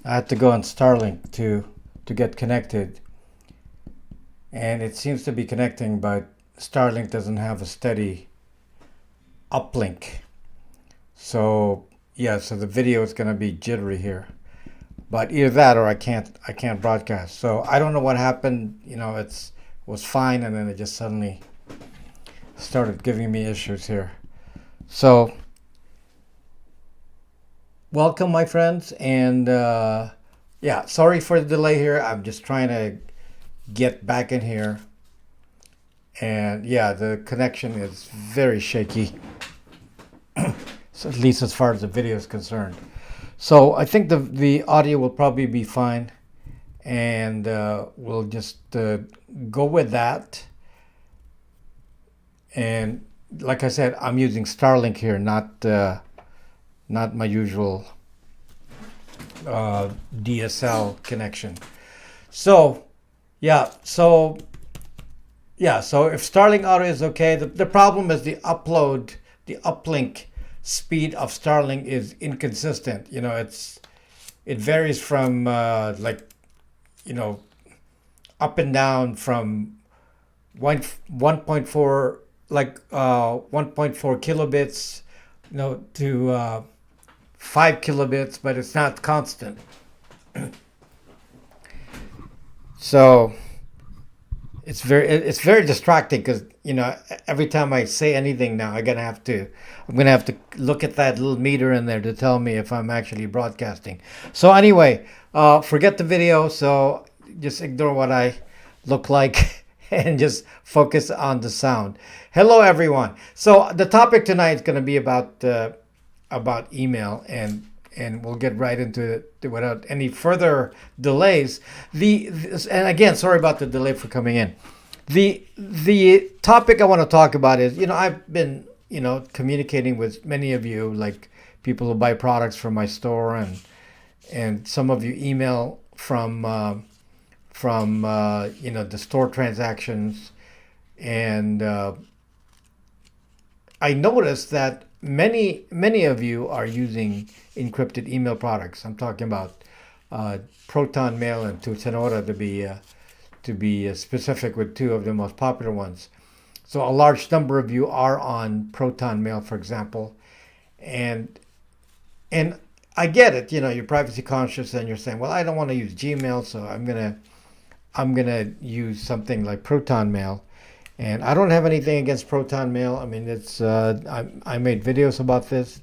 I had to go on Starlink to get connected, and it seems to be connecting, but Starlink doesn't have a steady uplink. So yeah, so the video is going to be jittery here. But either that or I can't broadcast. So I don't know what happened. It was fine, and then it just suddenly started giving me issues here. So welcome, my friends, and yeah, sorry for the delay here. I'm just trying to get back in here, and yeah, the connection is very shaky. So at least as far as the video is concerned. So I think the audio will probably be fine, and we'll just go with that. And like I said, I'm using Starlink here, not my usual DSL connection. So yeah, so so if Starlink audio is okay, the problem is the uplink speed of Starlink is inconsistent. It varies from up and down from 1.4 1.4 kilobits to 5 kilobits, but it's not constant. So it's very distracting because every time I say anything now I'm gonna have to look at that little meter in there to tell me if I'm actually broadcasting. So anyway, forget the video. So just ignore what I look like and just focus on the sound. Hello everyone. So the topic tonight is going to be about email, and we'll get right into it without any further delays. And again, sorry about the delay for coming in. The topic I want to talk about is, I've been, communicating with many of you, like people who buy products from my store, and some of you email from the store transactions, and I noticed that many of you are using encrypted email products. I'm talking about Protonmail and Tutanota to be specific, with two of the most popular ones. So a large number of you are on Protonmail, for example, and I get it. You're privacy conscious, and you're saying, well, I don't want to use Gmail, so I'm gonna use something like Protonmail. And I don't have anything against Protonmail. I mean, it's I made videos about this,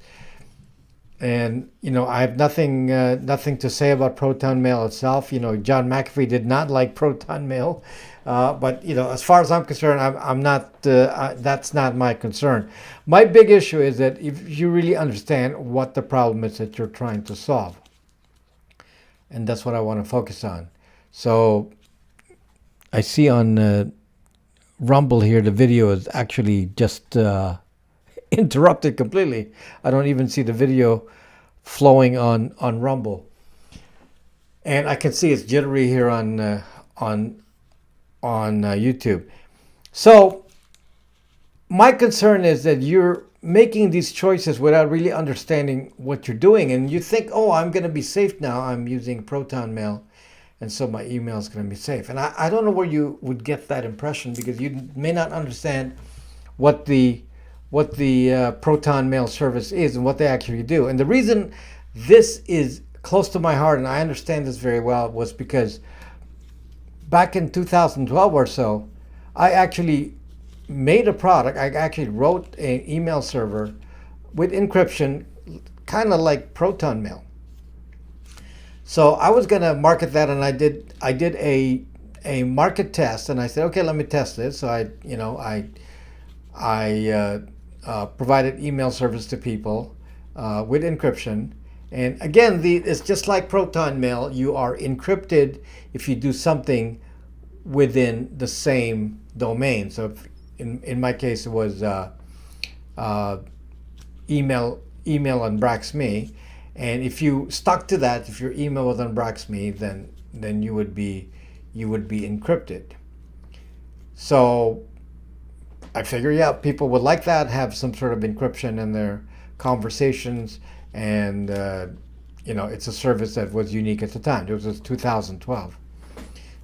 and I have nothing to say about Protonmail itself. John McAfee did not like Protonmail, but as far as I'm concerned, I'm not. That's not my concern. My big issue is that if you really understand what the problem is that you're trying to solve, and that's what I want to focus on. So I see on Rumble here, the video is actually just interrupted completely. I don't even see the video flowing on Rumble, and I can see it's jittery here on YouTube. So my concern is that you're making these choices without really understanding what you're doing, and you think, oh, I'm going to be safe now. I'm using Protonmail, and so my email is going to be safe. And I don't know where you would get that impression, because you may not understand what the Protonmail service is and what they actually do. And the reason this is close to my heart, and I understand this very well, was because back in 2012 or so, I actually made a product. I actually wrote an email server with encryption, kind of like Protonmail. So I was going to market that, and I did a market test, and I said, okay, let me test this. So I provided email service to people with encryption, and again, it's just like Protonmail. You are encrypted if you do something within the same domain. So in my case, it was email on BraxMe. And if you stuck to that, if your email was on BraxMe, then you would be encrypted. So I figure, yeah, people would like that, have some sort of encryption in their conversations, and it's a service that was unique at the time. It was 2012.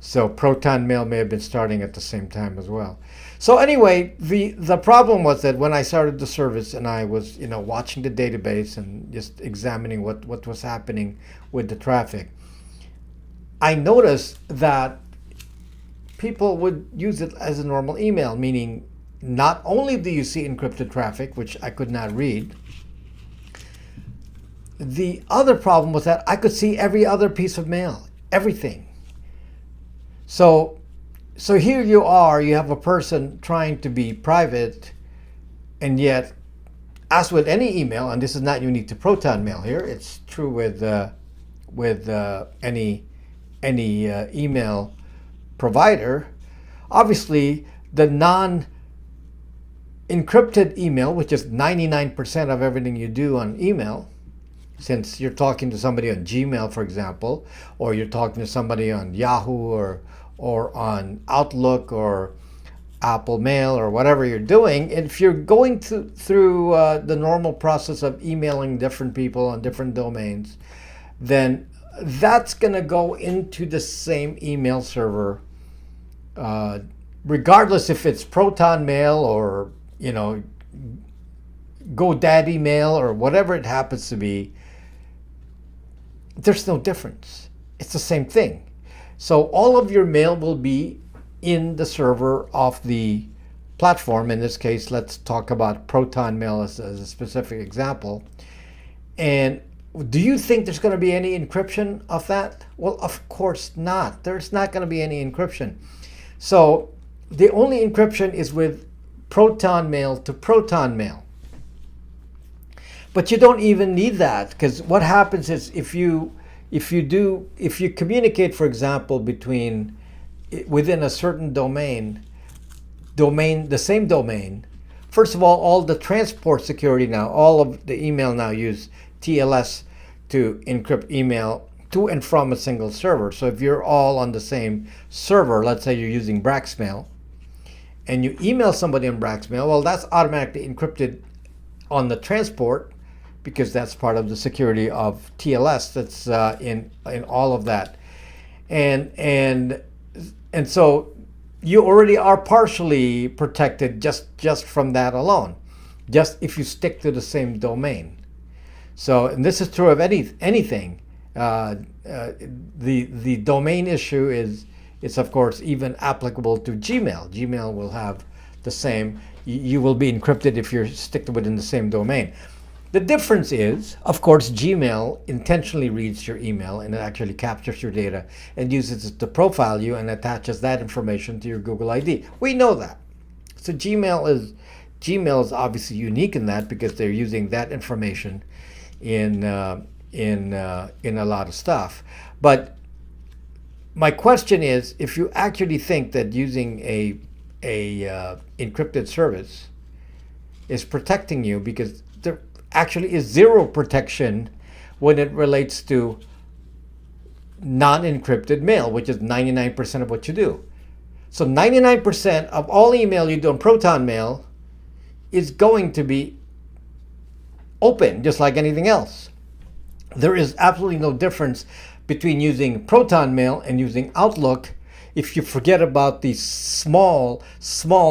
So Protonmail may have been starting at the same time as well. So anyway, the problem was that when I started the service and I was watching the database and just examining what was happening with the traffic, I noticed that people would use it as a normal email, meaning not only do you see encrypted traffic, which I could not read, the other problem was that I could see every other piece of mail, everything. So here you are, you have a person trying to be private, and yet, as with any email, and this is not unique to Protonmail here, it's true with any email provider. Obviously, the non-encrypted email, which is 99% of everything you do on email, since you're talking to somebody on Gmail, for example, or you're talking to somebody on Yahoo or on Outlook or Apple Mail or whatever you're doing, if you're going through the normal process of emailing different people on different domains, then that's going to go into the same email server, regardless if it's Protonmail or GoDaddy Mail or whatever it happens to be. There's no difference. It's the same thing. So all of your mail will be in the server of the platform. In this case, let's talk about Protonmail as a specific example. And do you think there's going to be any encryption of that? Well, of course not. There's not going to be any encryption. So the only encryption is with Protonmail to Protonmail. But you don't even need that, because what happens is if you communicate, for example, within a certain domain, the same domain. First of all the transport security now, all of the email now use TLS to encrypt email to and from a single server. So if you're all on the same server, let's say you're using Braxmail, and you email somebody on Braxmail, well, that's automatically encrypted on the transport, because that's part of the security of TLS that's in all of that. And so you already are partially protected just from that alone, just if you stick to the same domain. So, and this is true of anything. The domain issue is of course even applicable to Gmail. Gmail will have the same. You will be encrypted if you're stick within the same domain. The difference is, of course, Gmail intentionally reads your email and it actually captures your data and uses it to profile you and attaches that information to your Google ID. We know that. So Gmail is obviously unique in that, because they're using that information in a lot of stuff. But my question is, if you actually think that using a encrypted service is protecting you, because there actually is zero protection when it relates to non-encrypted mail, which is 99% of what you do. So 99% of all email you do on Protonmail is going to be open, just like anything else. There is absolutely no difference between using Protonmail and using Outlook if you forget about the small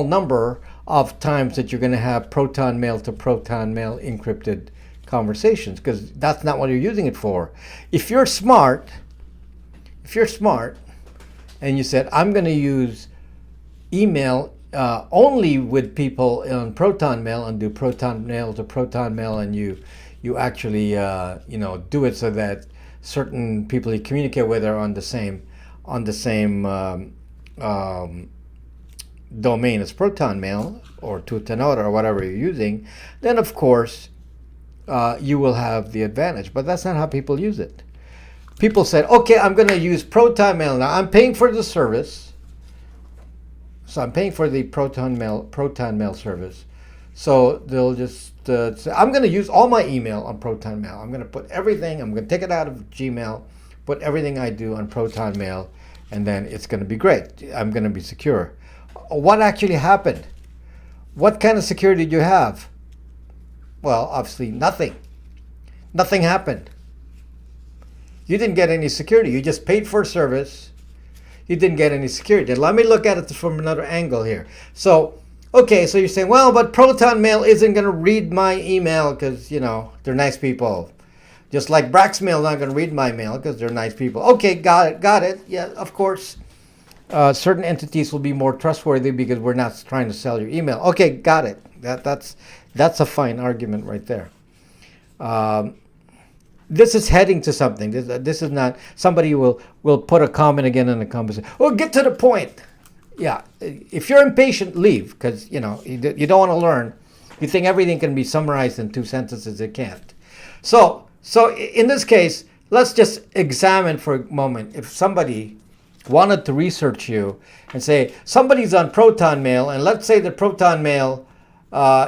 number of times that you're going to have Protonmail to Protonmail encrypted conversations, because that's not what you're using it for. If you're smart and you said, I'm going to use email only with people on Protonmail and do Protonmail to Protonmail, and you actually do it so that certain people you communicate with are on the same domain as Protonmail or Tutanota or whatever you're using, then of course you will have the advantage. But that's not how people use it. People said, okay, I'm going to use Protonmail now. I'm paying for the service. So I'm paying for the Protonmail service. So they'll just say, I'm going to use all my email on Protonmail. I'm going to put everything, I'm going to take it out of Gmail, put everything I do on Protonmail, and then it's going to be great. I'm going to be secure. What actually happened? What kind of security did you have? Well, obviously nothing. Nothing happened. You didn't get any security. You just paid for a service. You didn't get any security. Let me look at it from another angle here. So, okay, so you're saying, well, but Protonmail isn't going to read my email because, they're nice people. Just like Braxmail not going to read my mail because they're nice people. Okay, got it. Yeah, of course. Certain entities will be more trustworthy because we're not trying to sell your email. Okay, got it. That's a fine argument right there. This is heading to something. This is not, somebody will put a comment again in the comments. Well, get to the point. Yeah, if you're impatient, leave, because you don't want to learn. You think everything can be summarized in 2 sentences. It can't. So in this case, let's just examine for a moment. If somebody wanted to research you and say somebody's on Protonmail, and let's say that Protonmail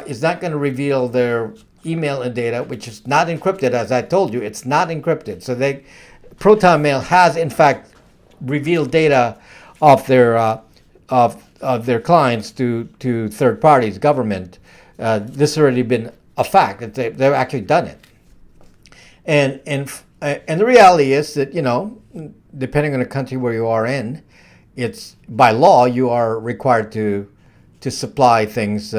is not going to reveal their email and data, which is not encrypted, as I told you, it's not encrypted. So Protonmail has in fact revealed data of their clients to third parties, government. This has already been a fact. They've actually done it. And the reality is that, depending on the country where you are in, it's by law you are required to supply things,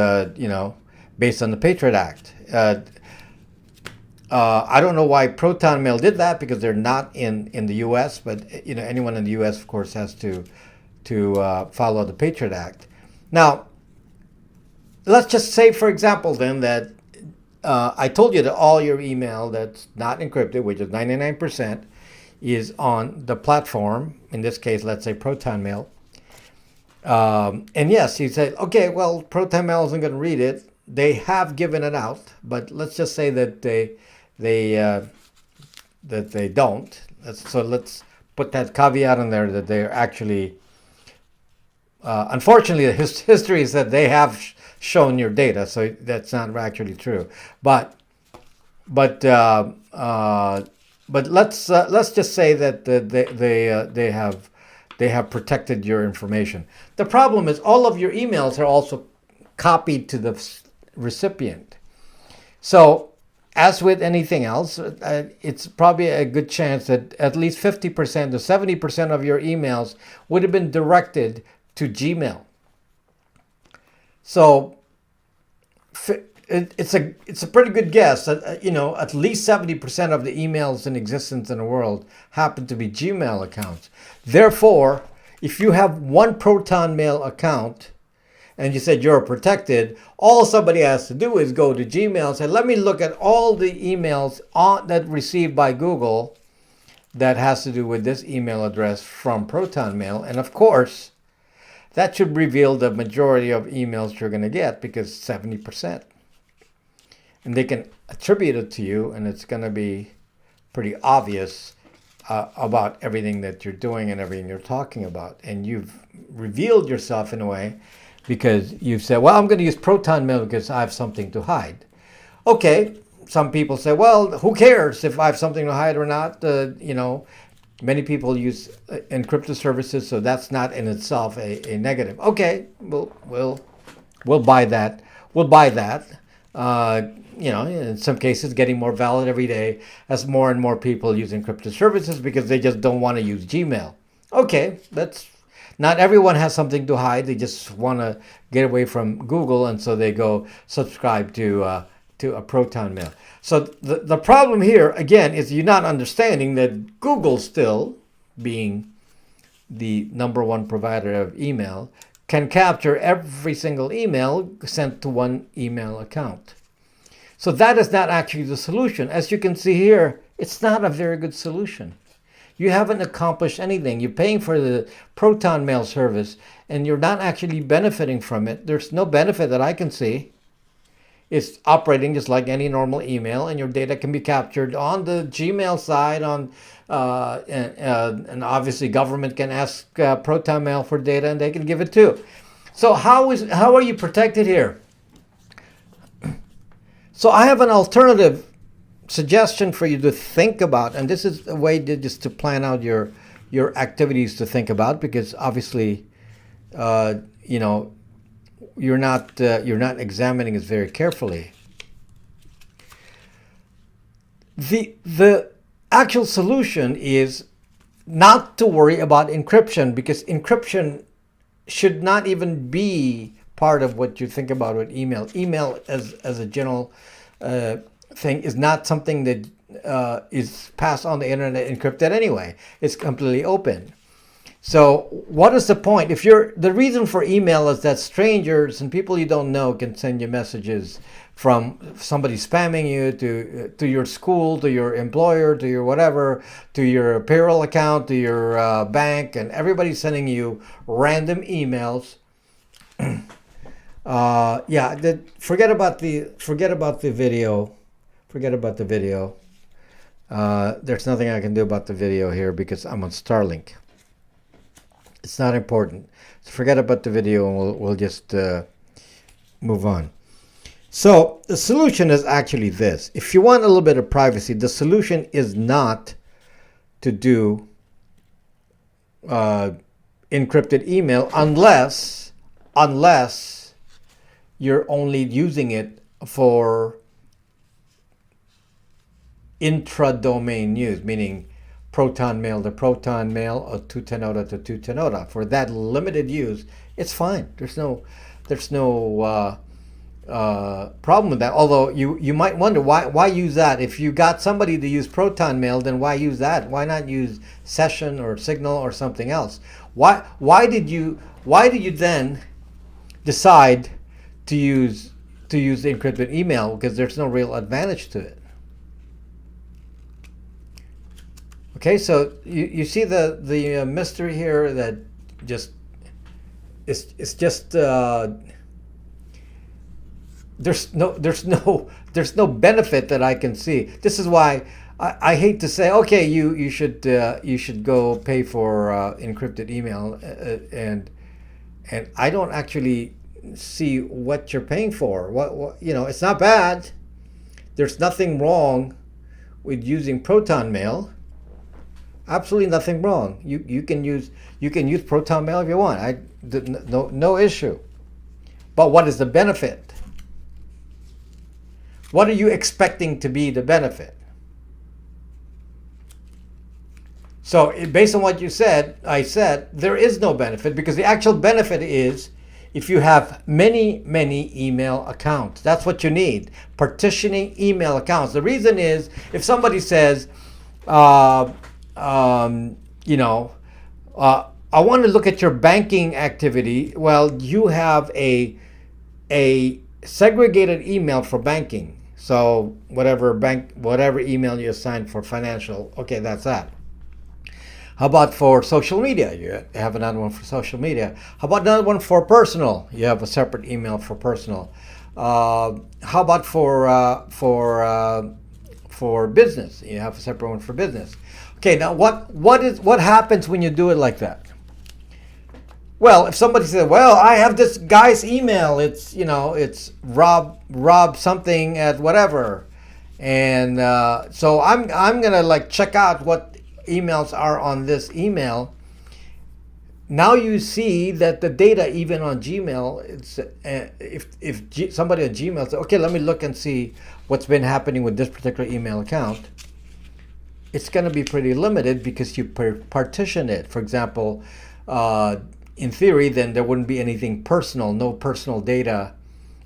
based on the Patriot Act. I don't know why Protonmail did that, because they're not in the U.S., but anyone in the U.S. of course has to follow the Patriot Act. Now, let's just say, for example, then that I told you that all your email that's not encrypted, which is 99%, is on the platform. In this case, let's say Protonmail. And yes, you said, okay, well, Protonmail isn't going to read it. They have given it out, but let's just say that they don't. So let's put that caveat in there that they're actually. Unfortunately, history is that they have shown your data, so that's not actually true. But let's just say that they have protected your information. The problem is all of your emails are also copied to the recipient. So, as with anything else, it's probably a good chance that at least 50% to 70% of your emails would have been directed to Gmail. So it's a pretty good guess that at least 70% of the emails in existence in the world happen to be Gmail accounts. Therefore, if you have one Protonmail account and you said you're protected, all somebody has to do is go to Gmail and say, let me look at all the emails that received by Google that has to do with this email address from Protonmail. And of course, that should reveal the majority of emails you're going to get, because 70%. And they can attribute it to you, and it's going to be pretty obvious about everything that you're doing and everything you're talking about. And you've revealed yourself in a way because you've said, well, I'm going to use Protonmail because I have something to hide. Okay, some people say, well, who cares if I have something to hide or not? Many people use encrypted services, so that's not in itself a negative. Okay, we'll buy that. We'll buy that. In some cases, getting more valid every day as more and more people use encrypted services because they just don't want to use Gmail. Okay, not everyone has something to hide. They just want to get away from Google, and so they go subscribe to a Protonmail. So the problem here, again, is you're not understanding that Google, still being the #1 provider of email, can capture every single email sent to one email account. So that is not actually the solution. As you can see here, it's not a very good solution. You haven't accomplished anything. You're paying for the Protonmail service, and you're not actually benefiting from it. There's no benefit that I can see. It's operating just like any normal email, and your data can be captured on the Gmail side. And obviously, government can ask Protonmail for data, and they can give it too. So how are you protected here? So I have an alternative suggestion for you to think about, and this is a way just to plan out your activities to think about, because obviously, you're not examining this very carefully. The actual solution is not to worry about encryption, because encryption should not even be part of what you think about with email. Email as a general thing is not something that is passed on the internet encrypted anyway. It's completely open. So what is the point? If you're, the reason for email is that strangers and people you don't know can send you messages, from somebody spamming you to your school, to your employer, to your whatever, to your payroll account, to your bank, and everybody's sending you random emails. Forget about the video. Forget about the video. There's nothing I can do about the video here because I'm on Starlink. It's not important. So forget about the video, and we'll just move on. So the solution is actually this. If you want a little bit of privacy, the solution is not to do encrypted email unless you're only using it for intra-domain use, meaning Protonmail to Protonmail or Tutanota to Tutanota. For that limited use, it's fine. There's no problem with that. Although you might wonder why use that. If you got somebody to use Protonmail, then why use that? Why not use Session or Signal or something else? Why did you then decide to use the encrypted email? Because there's no real advantage to it. Okay, so you see the mystery here, that just it's just there's no benefit that I can see. This is why I hate to say, okay, you should go pay for encrypted email, and I don't actually see what you're paying for. What it's not bad. There's nothing wrong with using Protonmail. Absolutely nothing wrong. You can use Protonmail if you want. No issue. But what is the benefit? What are you expecting to be the benefit? So based on what you said, I said there is no benefit, because the actual benefit is if you have many email accounts. That's what you need. Partitioning email accounts. The reason is, if somebody says, I want to look at your banking activity. Well, you have a segregated email for banking. So whatever email you assign for financial, okay, that's that. How about for social media? You have another one for social media. How about another one for personal? You have a separate email for personal. How about for business? You have a separate one for business. Okay, now what happens when you do it like that? Well, if somebody says, "Well, I have this guy's email. It's Rob something at whatever," and so I'm gonna check out what emails are on this email. Now you see that the data, even on Gmail, it's if somebody at Gmail says, "Okay, let me look and see what's been happening with this particular email account," it's going to be pretty limited because you partition it. For example, in theory, then there wouldn't be anything personal, no personal data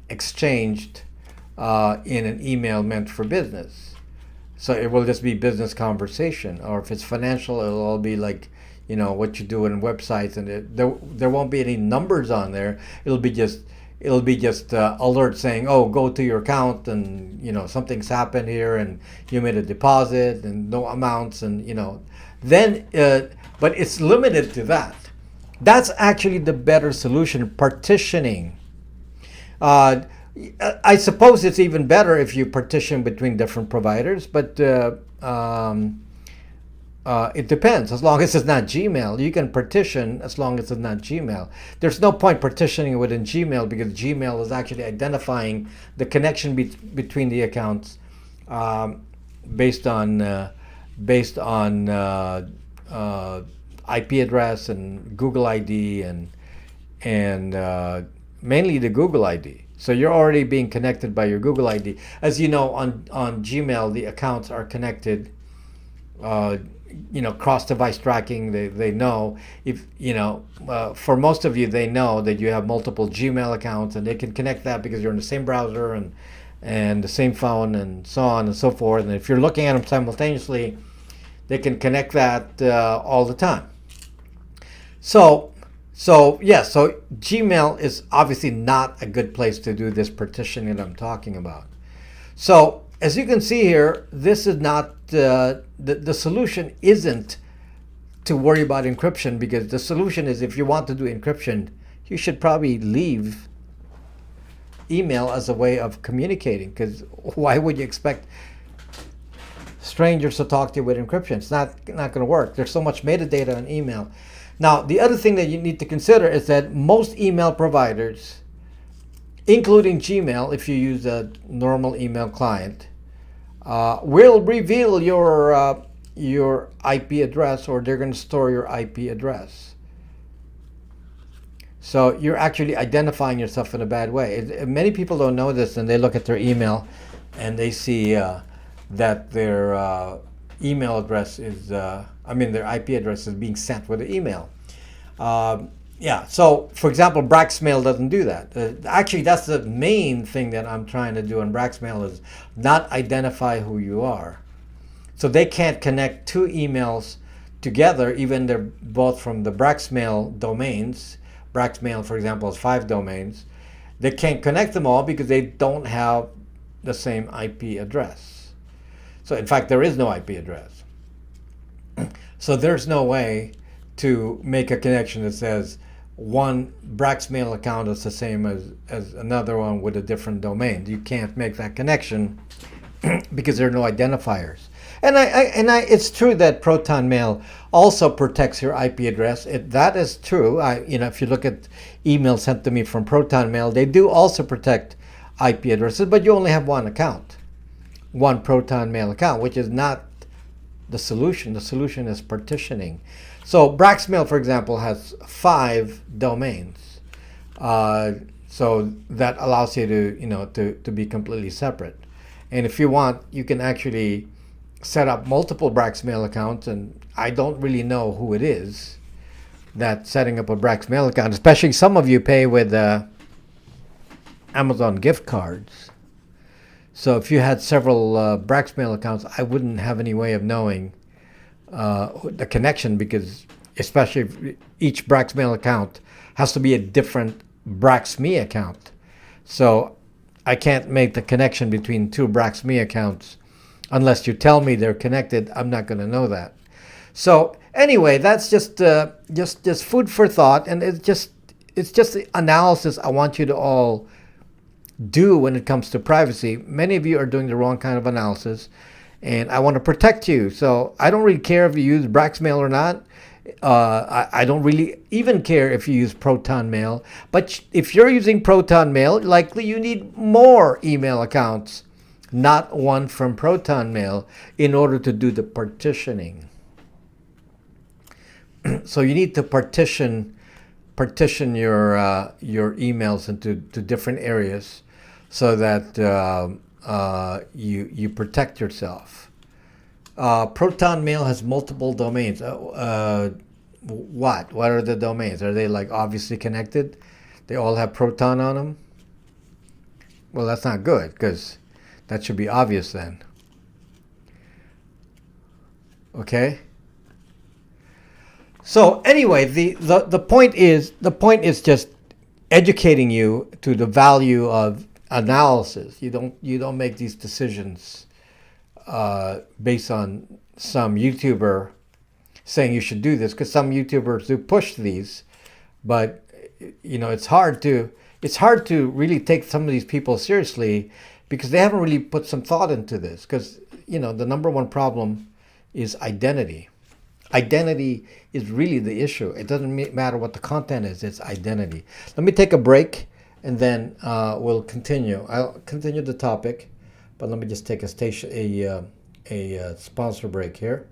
exchanged in an email meant for business. So it will just be business conversation. Or if it's financial, it'll all be what you do in websites, and there won't be any numbers on there. It'll be just alert saying, "Oh, go to your account, and something's happened here, and you made a deposit, and no amounts, and then." But it's limited to that. That's actually the better solution, partitioning. I suppose it's even better if you partition between different providers, but it depends. As long as it's not Gmail, you can partition as long as it's not Gmail. There's no point partitioning within Gmail, because Gmail is actually identifying the connection between the accounts based on IP address and Google ID and mainly the Google ID. So you're already being connected by your Google ID. As you know, on Gmail, the accounts are connected uh, cross-device tracking. They know if, for most of you, they know that you have multiple Gmail accounts, and they can connect that because you're in the same browser and the same phone and so on and so forth. And if you're looking at them simultaneously, they can connect that all the time. So Gmail is obviously not a good place to do this partitioning that I'm talking about. So as you can see here, this is not the solution isn't to worry about encryption, because the solution is, if you want to do encryption, you should probably leave email as a way of communicating, because why would you expect strangers to talk to you with encryption? It's not going to work. There's so much metadata on email. Now, the other thing that you need to consider is that most email providers, including Gmail, if you use a normal email client, will reveal your IP address, or they're going to store your IP address. So you're actually identifying yourself in a bad way. Many people don't know this, and they look at their email and they see that their email address is, their IP address is being sent with an email. So for example, Braxmail doesn't do that. Actually, that's the main thing that I'm trying to do in Braxmail, is not identify who you are. So they can't connect two emails together, even they're both from the Braxmail domains. Braxmail, for example, has 5 domains. They can't connect them all because they don't have the same IP address. So in fact, there is no IP address. So there's no way to make a connection that says one Braxmail account is the same as another one with a different domain. You can't make that connection because there are no identifiers. And it's true that Protonmail also protects your IP address. That is true. If you look at emails sent to me from Protonmail, they do also protect IP addresses, but you only have one account, one Protonmail account, which is not the solution. The solution is partitioning. So Braxmail, for example, has 5 domains. So that allows you to be completely separate. And if you want, you can actually set up multiple Braxmail accounts, and I don't really know who it is that's setting up a Braxmail account, especially some of you pay with Amazon gift cards. So if you had several Braxmail accounts, I wouldn't have any way of knowing the connection, because especially if each Braxmail account has to be a different BraxMe account. So I can't make the connection between 2 BraxMe accounts unless you tell me they're connected. I'm not going to know that. So anyway, that's just food for thought, and it's just the analysis I want you to all do when it comes to privacy. Many of you are doing the wrong kind of analysis, and I want to protect you. So I don't really care if you use Braxmail or not. I don't really even care if you use Protonmail. But if you're using Protonmail, likely you need more email accounts, not one from Protonmail, in order to do the partitioning. So you need to partition your emails into different areas, so that you protect yourself. Protonmail has multiple domains. What are the domains? Are they like obviously connected? They all have Proton on them? Well, that's not good, because that should be obvious then. Okay? So anyway, the point is just educating you to the value of analysis. You don't make these decisions based on some YouTuber saying you should do this, because some YouTubers do push these, but it's hard to really take some of these people seriously, because they haven't really put some thought into this. Because the number one problem is identity. Identity is really the issue. It doesn't matter what the content is, it's identity. Let me take a break, and then we'll continue. I'll continue the topic, but let me just take a sponsor break here.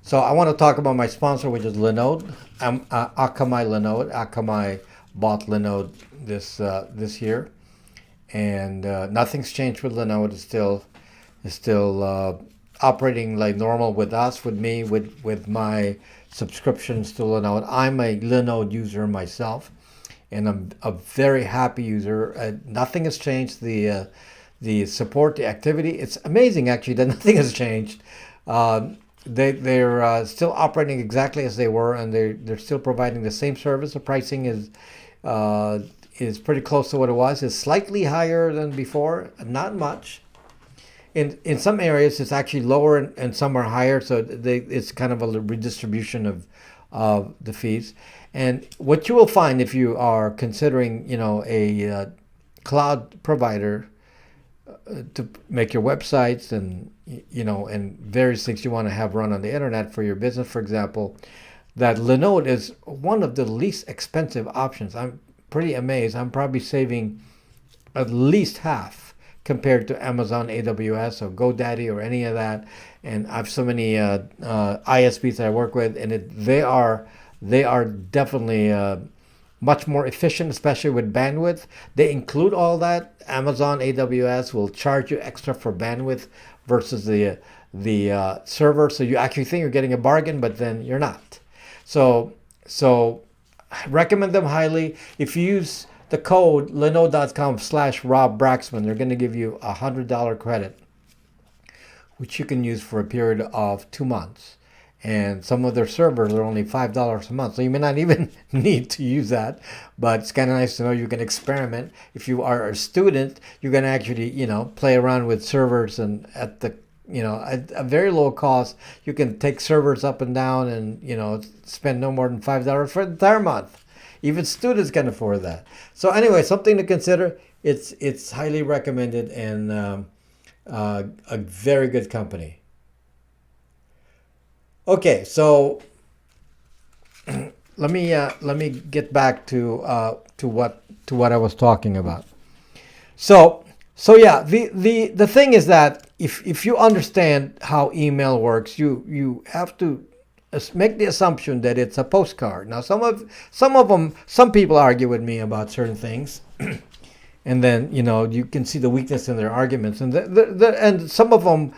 So I want to talk about my sponsor, which is Linode. Akamai Linode. Akamai bought Linode this year, and nothing's changed with Linode. It's operating like normal with us, with me, with my subscriptions to Linode. I'm a Linode user myself, and I'm a very happy user. Nothing has changed. The support, the activity. It's amazing actually that nothing has changed. They're still operating exactly as they were, and they're still providing the same service. The pricing is pretty close to what it was. It's slightly higher than before, not much. In some areas, it's actually lower, and some are higher. So it's kind of a redistribution of the fees. And what you will find if you are considering, a cloud provider to make your websites and and various things you want to have run on the internet for your business, for example, that Linode is one of the least expensive options. I'm pretty amazed. I'm probably saving at least half compared to Amazon AWS or GoDaddy or any of that. And I have so many ISPs that I work with, and they are definitely much more efficient, especially with bandwidth. They include all that. Amazon AWS will charge you extra for bandwidth versus the server. So you actually think you're getting a bargain, but then you're not. So I recommend them highly. If you use the code linode.com/Rob Braxman, they're going to give you a $100 credit, which you can use for a period of 2 months. And some of their servers are only $5 a month. So you may not even need to use that, but it's kind of nice to know you can experiment. If you are a student, you can actually, play around with servers, and at a very low cost, you can take servers up and down and, spend no more than $5 for the entire month. Even students can afford that. So anyway, something to consider. It's highly recommended, and a very good company. Okay, so let me get back to what I was talking about. So yeah, the thing is that if you understand how email works, you have to make the assumption that it's a postcard. Now, some people argue with me about certain things, and then you can see the weakness in their arguments, and and some of them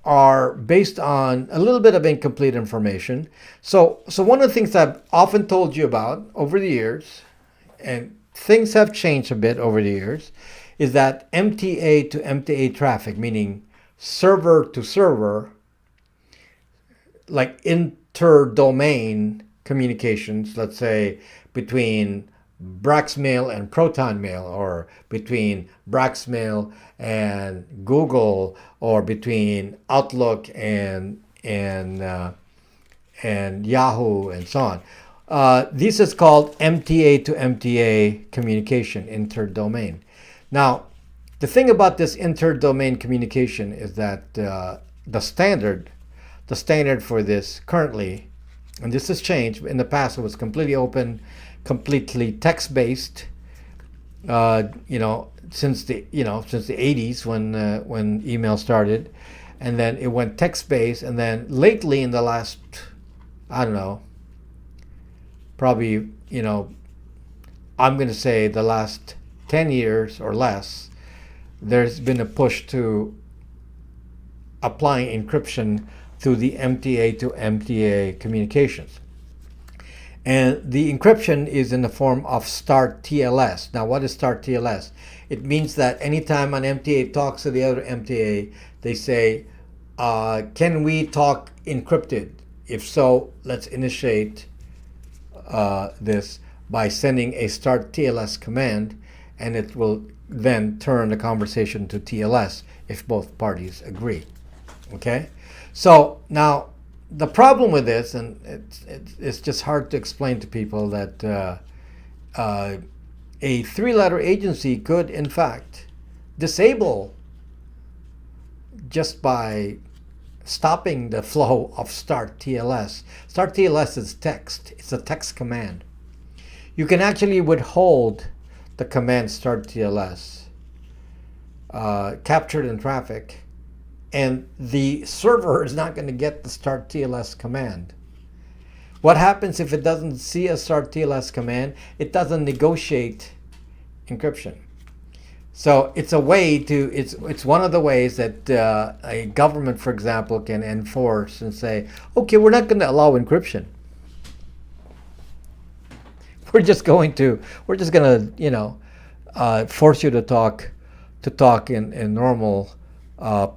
are based on a little bit of incomplete information. So one of the things I've often told you about over the years, and things have changed a bit over the years, is that MTA to MTA traffic, meaning server to server, like inter-domain communications, let's say between Braxmail and Protonmail, or between Braxmail and Google, or between Outlook and Yahoo, and so on. This is called MTA to MTA communication, inter-domain. Now, the thing about this inter-domain communication is that the standard for this currently, and this has changed. In the past, it was completely open, completely text-based. Since the 80s when email started, and then it went text-based, and then lately in the last, I don't know, probably I'm going to say the last 10 years or less, there's been a push to applying encryption through the MTA to MTA communications. And the encryption is in the form of start TLS. Now, what is start TLS? It means that anytime an MTA talks to the other MTA, they say, can we talk encrypted? If so, let's initiate this by sending a start TLS command, and it will then turn the conversation to TLS if both parties agree. Okay? So now, the problem with this, and it's just hard to explain to people, that a three-letter agency could, in fact, disable just by stopping the flow of start TLS. Start TLS is text. It's a text command. You can actually withhold the command start TLS captured in traffic, and the server is not going to get the start TLS command. What happens if it doesn't see a start TLS command? It doesn't negotiate encryption. So it's a way to, it's one of the ways that a government, for example, can enforce and say, okay, we're not going to allow encryption. We're just going to, force you to talk in normal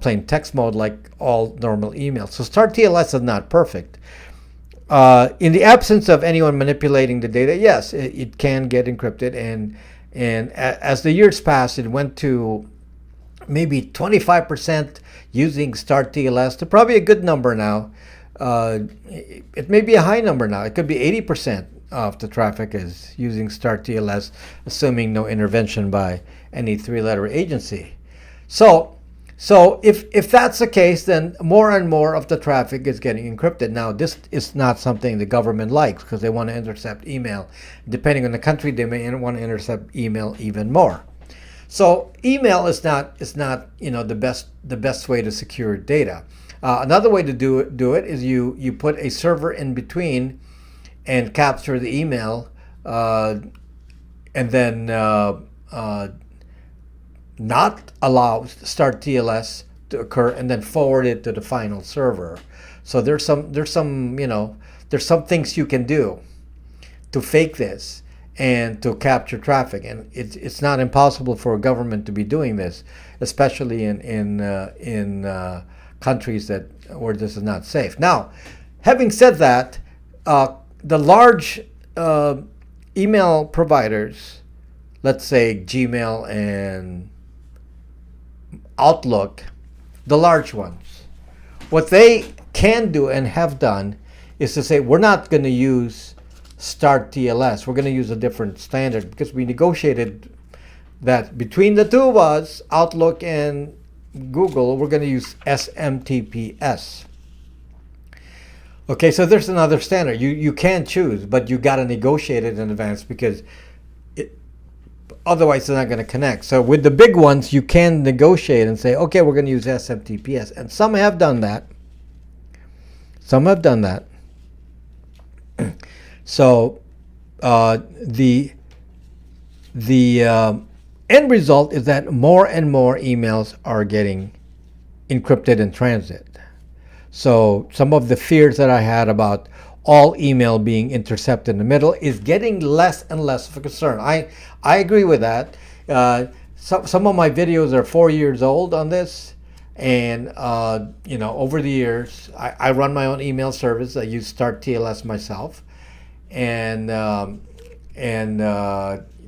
plain text mode like all normal emails. So Start TLS is not perfect. In the absence of anyone manipulating the data, yes, it can get encrypted, and as the years passed, it went to maybe 25% using Start TLS to probably a good number now. It may be a high number now. It could be 80% of the traffic is using Start TLS, assuming no intervention by any three-letter agency. So if that's the case, then more and more of the traffic is getting encrypted. Now, this is not something the government likes because they want to intercept email. Depending on the country, they may want to intercept email even more. So email is not the best way to secure data. Another way to do it is you put a server in between and capture the email, and then not allow Start TLS to occur, and then forward it to the final server. So there's some things you can do to fake this and to capture traffic, and it's not impossible for a government to be doing this, especially in countries where this is not safe. Now, having said that, the large email providers, let's say Gmail and Outlook, the large ones, what they can do and have done is to say, we're not going to use Start TLS. We're going to use a different standard because we negotiated that between the two of us, Outlook and Google, we're going to use SMTPS. Okay, so there's another standard. You can choose, but you got to negotiate it in advance because otherwise it's not going to connect. So with the big ones, you can negotiate and say, okay, we're going to use SMTPS. And some have done that. So the end result is that more and more emails are getting encrypted in transit. So some of the fears that I had about all email being intercepted in the middle is getting less and less of a concern. I agree with that. Some of my videos are 4 years old on this, and over the years, I run my own email service. I use Start TLS myself, and the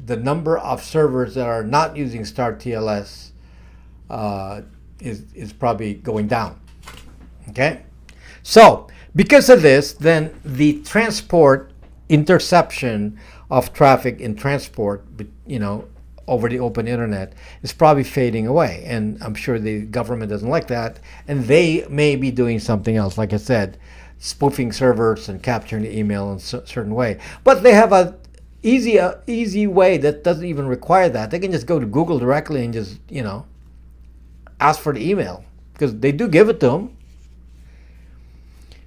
number of servers that are not using Start TLS is probably going down. Okay, so because of this, then the transport interception of traffic in transport, over the open internet is probably fading away, and I'm sure the government doesn't like that, and they may be doing something else, like I said, spoofing servers and capturing the email in a certain way. But they have a easy way that doesn't even require that. They can just go to Google directly and just ask for the email, because they do give it to them.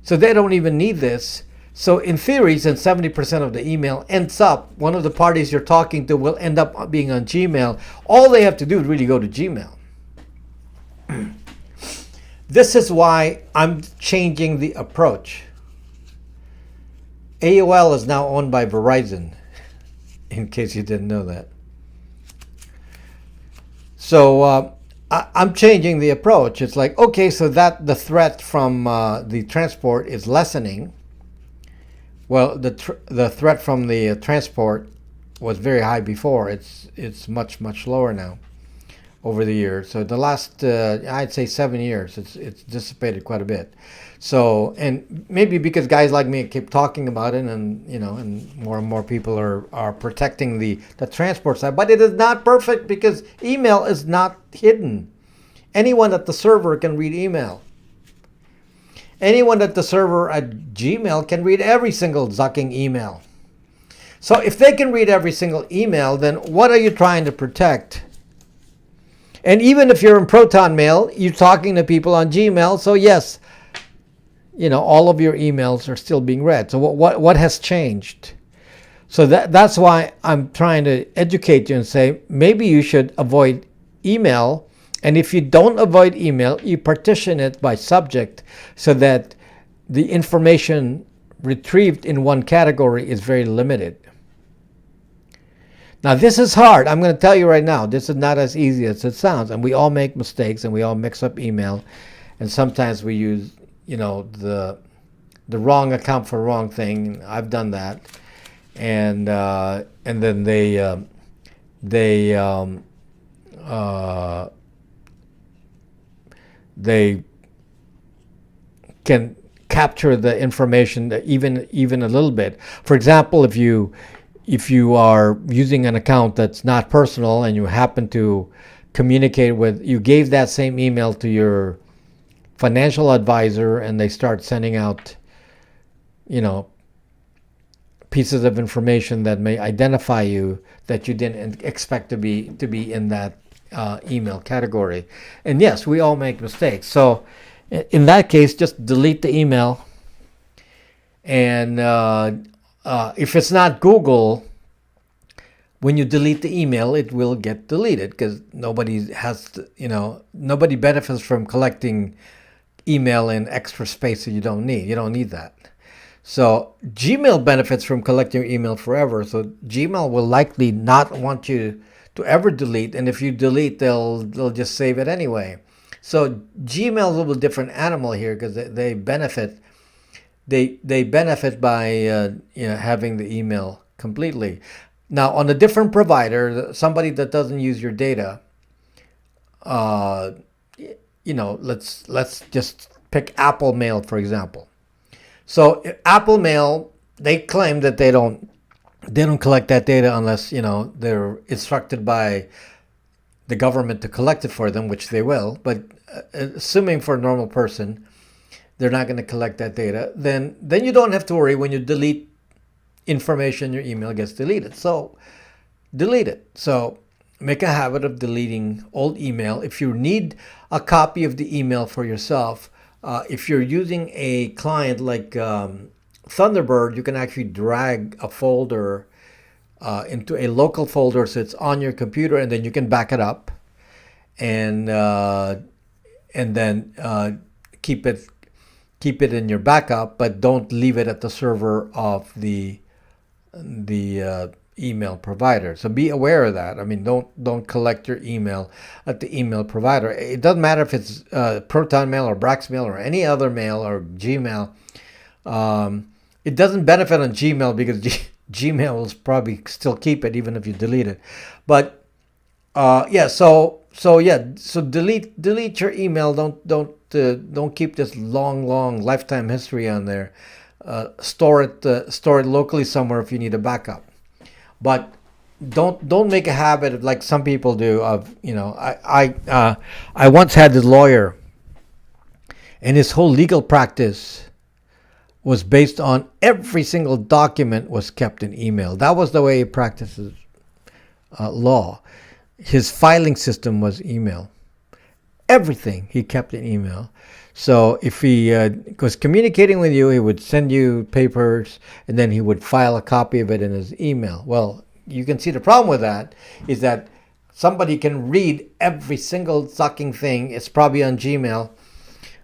So they don't even need this. So in theory, since 70% of the email ends up, one of the parties you're talking to will end up being on Gmail, all they have to do is really go to Gmail. This is why I'm changing the approach. AOL is now owned by Verizon, in case you didn't know that. So I'm changing the approach. It's like, okay, so that the threat from the transport is lessening. Well, the threat from the transport was very high before. It's much lower now over the years. So the last I'd say 7 years, it's dissipated quite a bit. So, and maybe because guys like me keep talking about it, and and more people are protecting the transport side, but it is not perfect because email is not hidden. Anyone at the server can read email. Anyone at the server at Gmail can read every single zucking email. So if they can read every single email, then what are you trying to protect? And even if you're in Protonmail, you're talking to people on Gmail, so yes, all of your emails are still being read. So what has changed? So that's why I'm trying to educate you and say maybe you should avoid email. And if you don't avoid email, you partition it by subject so that the information retrieved in one category is very limited. Now, this is hard. I'm going to tell you right now, this is not as easy as it sounds. And we all make mistakes and we all mix up email. And sometimes we use, the wrong account for wrong thing. I've done that. And then they can capture the information even a little bit. For example, if you are using an account that's not personal and you happen to communicate with, you gave that same email to your financial advisor and they start sending out, pieces of information that may identify you that you didn't expect to be in that email category. And yes, we all make mistakes. So in that case, just delete the email. And if it's not Google, when you delete the email, it will get deleted because nobody benefits from collecting email in extra space that you don't need. You don't need that. So Gmail benefits from collecting your email forever. So Gmail will likely not want you to ever delete. And if you delete, they'll just save it anyway. So Gmail is a little different animal here because they benefit. They benefit by having the email completely. Now on a different provider, somebody that doesn't use your data, let's just pick Apple Mail for example. So Apple Mail, they claim that they don't collect that data unless they're instructed by the government to collect it for them, which they will. But assuming for a normal person, they're not going to collect that data. Then you don't have to worry when you delete information, your email gets deleted. So delete it. So make a habit of deleting old email. If you need a copy of the email for yourself. If you're using a client like Thunderbird, you can actually drag a folder into a local folder so it's on your computer, and then you can back it up, and then keep it in your backup, but don't leave it at the server of the email provider. So be aware of that. I mean, don't collect your email at the email provider. It doesn't matter if it's Protonmail or Braxmail or any other mail or Gmail. It doesn't benefit on Gmail because Gmail will probably still keep it even if you delete it. But so delete your email. Don't keep this long lifetime history on there. Store it locally somewhere if you need a backup. But don't make a habit of, like some people do, of I once had this lawyer, and his whole legal practice was based on every single document was kept in email. That was the way he practices law. His filing system was email. Everything he kept in email. So if he was communicating with you, he would send you papers, and then he would file a copy of it in his email. Well, you can see the problem with that is that somebody can read every single fucking thing. It's probably on Gmail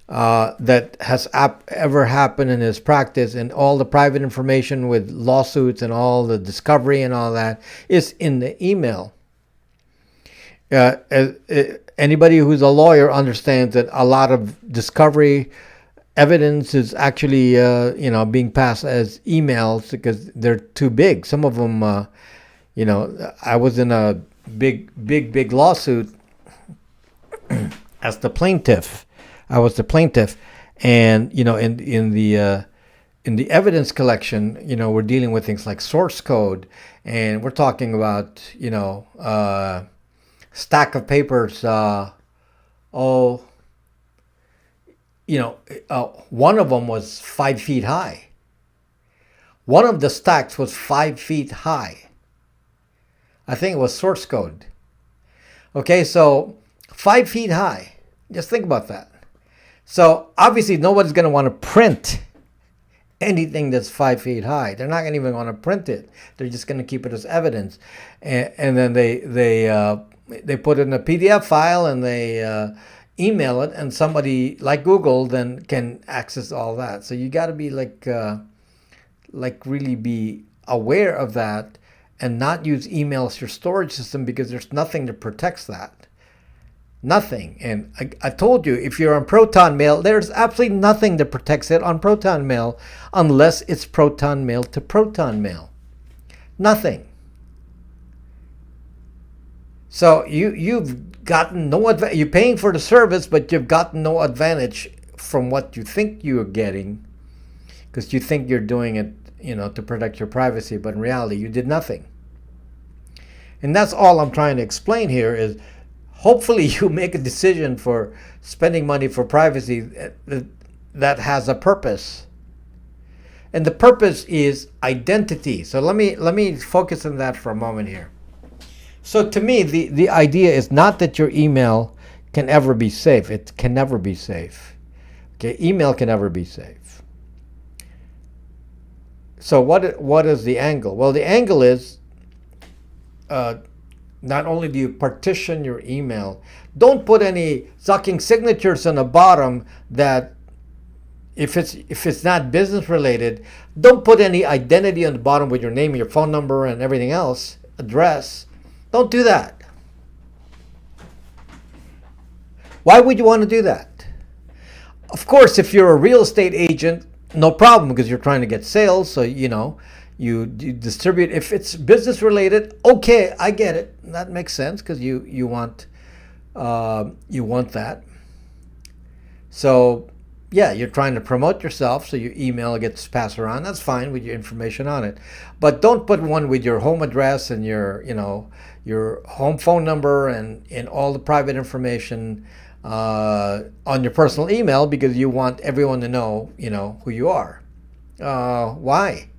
that has ever happened in his practice, and all the private information with lawsuits and all the discovery and all that is in the email. Anybody who's a lawyer understands that a lot of discovery evidence is actually being passed as emails because they're too big. Some of them, I was in a big lawsuit as the plaintiff. I was the plaintiff, and in the evidence collection, we're dealing with things like source code, and we're talking about stack of papers. One of them was 5 feet high. One of the stacks was 5 feet high. I think it was source code. Okay, so 5 feet high. Just think about that. So obviously nobody's going to want to print anything that's 5 feet high. They're not going to even want to print it. They're just going to keep it as evidence. And then they they put it in a PDF file and they email it, and somebody like Google then can access all that. So you got to be like really be aware of that and not use email as your storage system, because there's nothing that protects that. Nothing. And I told you, if you're on Protonmail, there's absolutely nothing that protects it on Protonmail unless it's Protonmail to Protonmail. Nothing. So you've gotten no advantage. You're paying for the service, but you've gotten no advantage from what you think you're getting, because you think you're doing it, to protect your privacy, but in reality, you did nothing. And that's all I'm trying to explain here is, hopefully you make a decision for spending money for privacy that has a purpose. And the purpose is identity. So let me focus on that for a moment here. So to me, the idea is not that your email can ever be safe. It can never be safe. Okay, email can never be safe. So what is the angle? Well, the angle is not only do you partition your email, don't put any sucking signatures on the bottom that if it's not business related, don't put any identity on the bottom with your name, your phone number, and everything else, address. Don't do that. Why would you want to do that? Of course, if you're a real estate agent, no problem, because you're trying to get sales, so you distribute. If it's business related, okay, I get it. That makes sense, because you want that. So yeah, you're trying to promote yourself, so your email gets passed around. That's fine with your information on it, but don't put one with your home address and your home phone number and all the private information on your personal email, because you want everyone to know who you are. Why?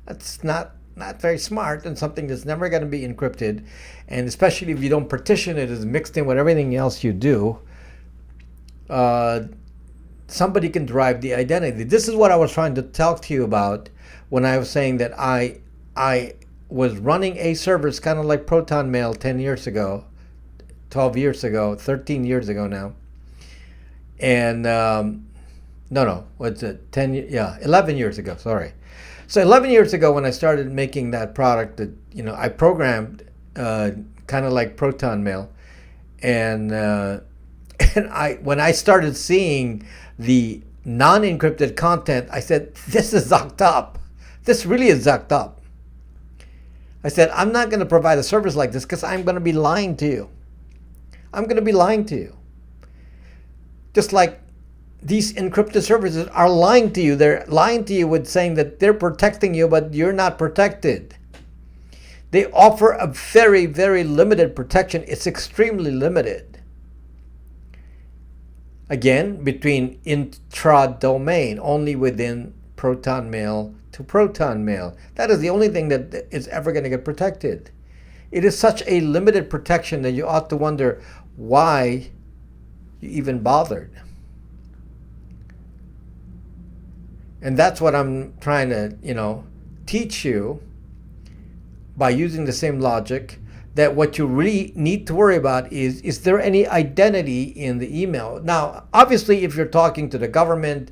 That's not very smart, and something that's never going to be encrypted, and especially if you don't partition it, is mixed in with everything else you do. Somebody can derive the identity. This is what I was trying to talk to you about when I was saying that I was running a service kind of like Protonmail 10 years ago, 12 years ago, 13 years ago now. And what's it? 11 years ago, sorry. So 11 years ago, when I started making that product that, I programmed kind of like Protonmail, and when I started seeing the non-encrypted content, I said, this is zucked up. This really is zucked up. I said, I'm not going to provide a service like this, because I'm going to be lying to you. I'm going to be lying to you. Just like these encrypted services are lying to you. They're lying to you with saying that they're protecting you, but you're not protected. They offer a very, very limited protection. It's extremely limited. Again, between intra-domain, only within Protonmail to Protonmail. That is the only thing that is ever going to get protected. It is such a limited protection that you ought to wonder why you even bothered. And that's what I'm trying to, teach you by using the same logic, that what you really need to worry about is there any identity in the email? Now, obviously, if you're talking to the government,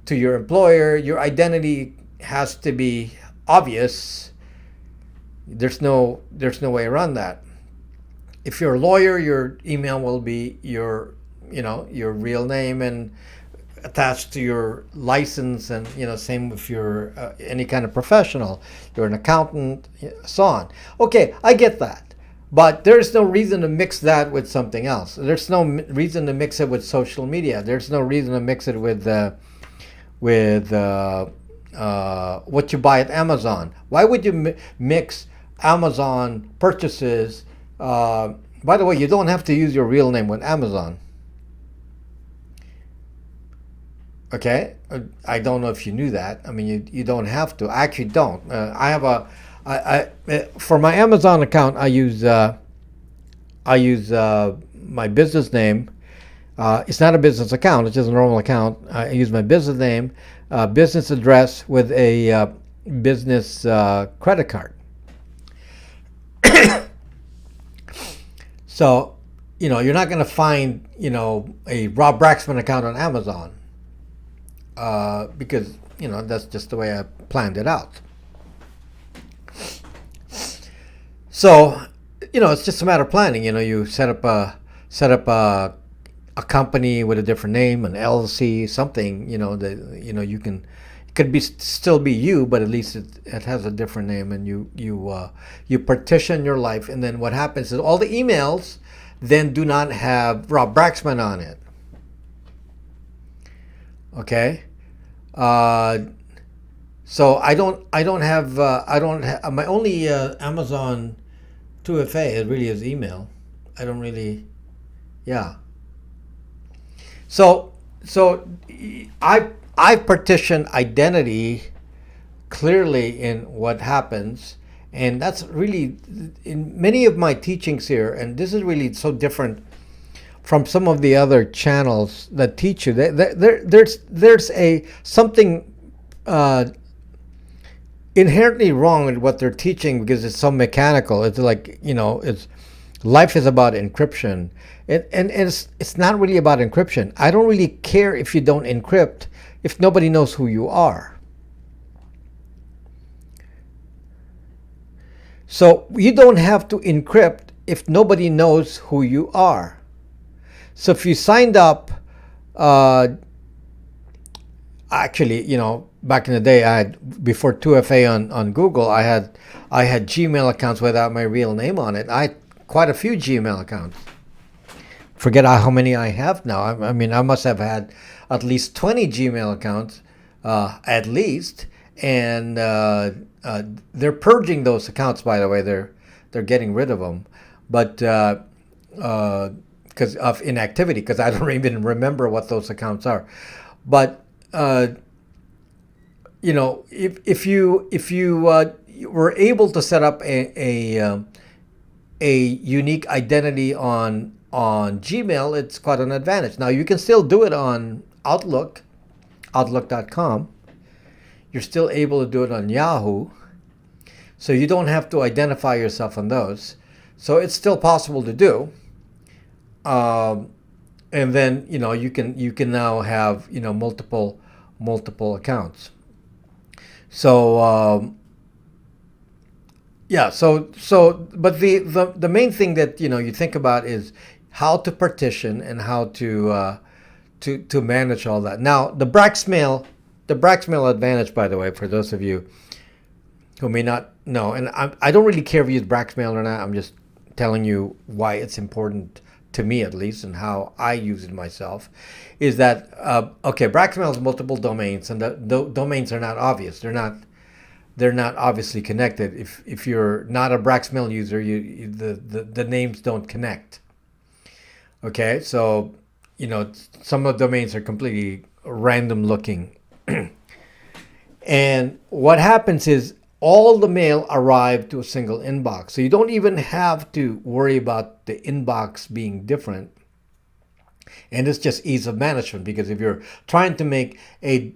to your employer, your identity has to be obvious. There's no way around that. If you're a lawyer, your email will be your real name and attached to your license, and same if you're any kind of professional, you're an accountant, so on. Okay, I get that, but there's no reason to mix that with something else. There's no reason to mix it with social media. There's no reason to mix it with what you buy at Amazon. Why would you mix Amazon purchases? By the way, you don't have to use your real name with Amazon. Okay, I don't know if you knew that. I mean, you don't have to. I actually don't. I have for my Amazon account, I use my business name. It's not a business account. It's just a normal account. I use my business name, business address with a So, you're not going to find, a Rob Braxman account on Amazon because, that's just the way I planned it out. So, it's just a matter of planning. You set up a company with a different name, an LLC, something. You can. It could still be you, but at least it has a different name, and you partition your life. And then what happens is all the emails then do not have Rob Braxman on it. Okay. So I don't have my only Amazon 2FA really is email. I don't really, yeah. So I partition identity clearly in what happens, and that's really in many of my teachings here. And this is really so different from some of the other channels that teach you. There's something inherently wrong with what they're teaching because it's so mechanical. It's like, life is about encryption. And it's not really about encryption. I don't really care if you don't encrypt if nobody knows who you are. So you don't have to encrypt if nobody knows who you are. So if you signed up, actually, back in the day, before 2FA on Google, I had Gmail accounts without my real name on it. I had quite a few Gmail accounts. Forget how many I have now. I mean, I must have had at least 20 Gmail accounts, at least. And they're purging those accounts, by the way. They're getting rid of them, but because of inactivity, because I don't even remember what those accounts are. But if you were able to set up a unique identity on Gmail, it's quite an advantage. Now you can still do it on Outlook.com. You're still able to do it on Yahoo, so you don't have to identify yourself on those. So it's still possible to do. And then you can now have multiple accounts. So yeah. So but the main thing that you think about is how to partition and how to manage all that. Now the Braxmail advantage, by the way, for those of you who may not know, and I don't really care if you use Braxmail or not. I'm just telling you why it's important to me, at least, and how I use it myself, is that Braxmail has multiple domains, and the domains are not obvious. They're not obviously connected. If you're not a Braxmail user, the names don't connect. Okay, so some of the domains are completely random looking, and what happens is all the mail arrive to a single inbox. So you don't even have to worry about the inbox being different. And it's just ease of management, because if you're trying to make a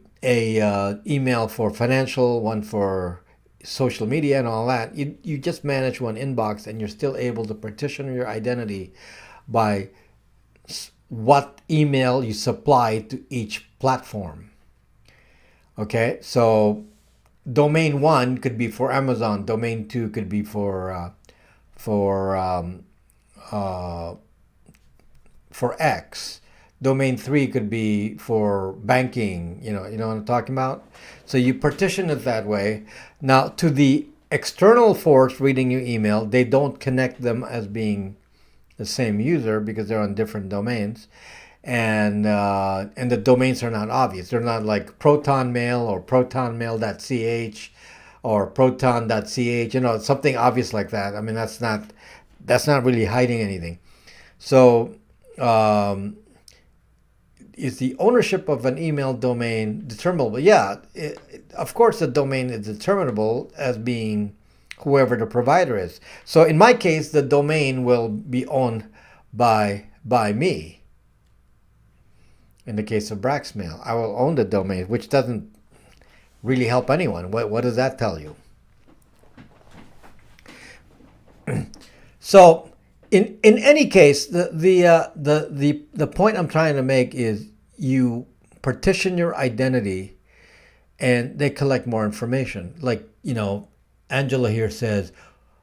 email for financial, one for social media and all that, you just manage one inbox, and you're still able to partition your identity by what email you supply to each platform. Okay, so domain 1 could be for Amazon. Domain 2 could be for X. Domain 3 could be for banking. You know what I'm talking about. So you partition it that way. Now, to the external force reading your email, they don't connect them as being the same user because they're on different domains. And the domains are not obvious. They're not like Protonmail or protonmail.ch or proton.ch, something obvious like that. I mean, that's not really hiding anything. So is the ownership of an email domain determinable? Yeah, of course the domain is determinable as being whoever the provider is. So in my case, the domain will be owned by me. In the case of Braxmail, I will own the domain, which doesn't really help anyone. What does that tell you? So in any case, the point I'm trying to make is you partition your identity, and they collect more information. Like, Angela here says,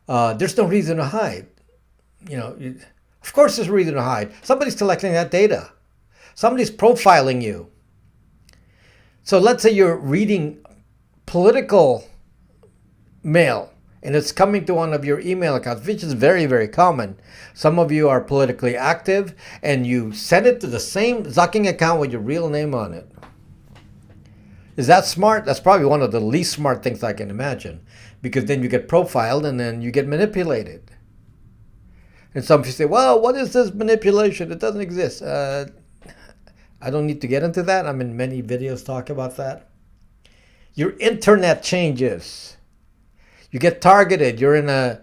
there's no reason to hide. Of course there's a reason to hide. Somebody's collecting that data. Somebody's profiling you. So let's say you're reading political mail and it's coming to one of your email accounts, which is very, very common. Some of you are politically active and you send it to the same Zucking account with your real name on it. Is that smart? That's probably one of the least smart things I can imagine, because then you get profiled and then you get manipulated. And some people say, well, what is this manipulation? It doesn't exist. I don't need to get into that. I'm in many videos talking about that. Your internet changes. You get targeted. You're in a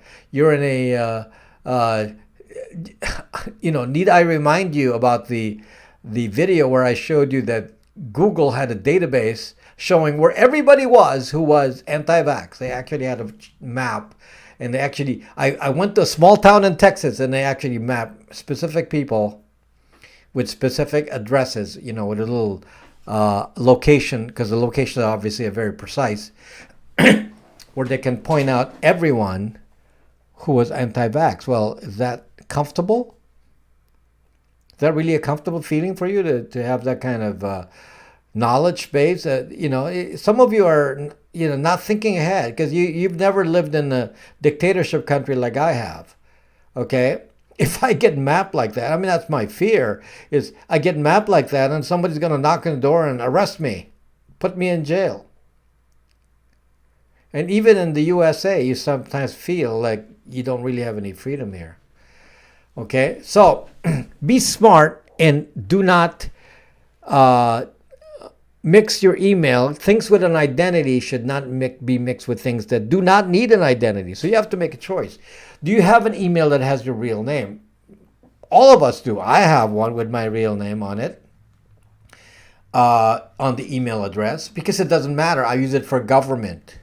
need I remind you about the video where I showed you that Google had a database showing where everybody was who was anti-vax. They actually had a map, and they actually, I went to a small town in Texas, and they actually mapped specific people with specific addresses, with a little location, because the locations obviously are very precise, where they can point out everyone who was anti-vax. Well, is that comfortable? Is that really a comfortable feeling for you to have that kind of knowledge base? Some of you are, not thinking ahead, because you've never lived in a dictatorship country like I have. Okay? If I get mapped like that, that's my fear, is I get mapped like that and somebody's going to knock on the door and arrest me, put me in jail. And even in the USA, you sometimes feel like you don't really have any freedom here. Okay? So be smart and do not mix your email. Things with an identity should not be mixed with things that do not need an identity. So you have to make a choice. Do you have an email that has your real name? All of us do. I have one with my real name on it, on the email address, because it doesn't matter. I use it for government.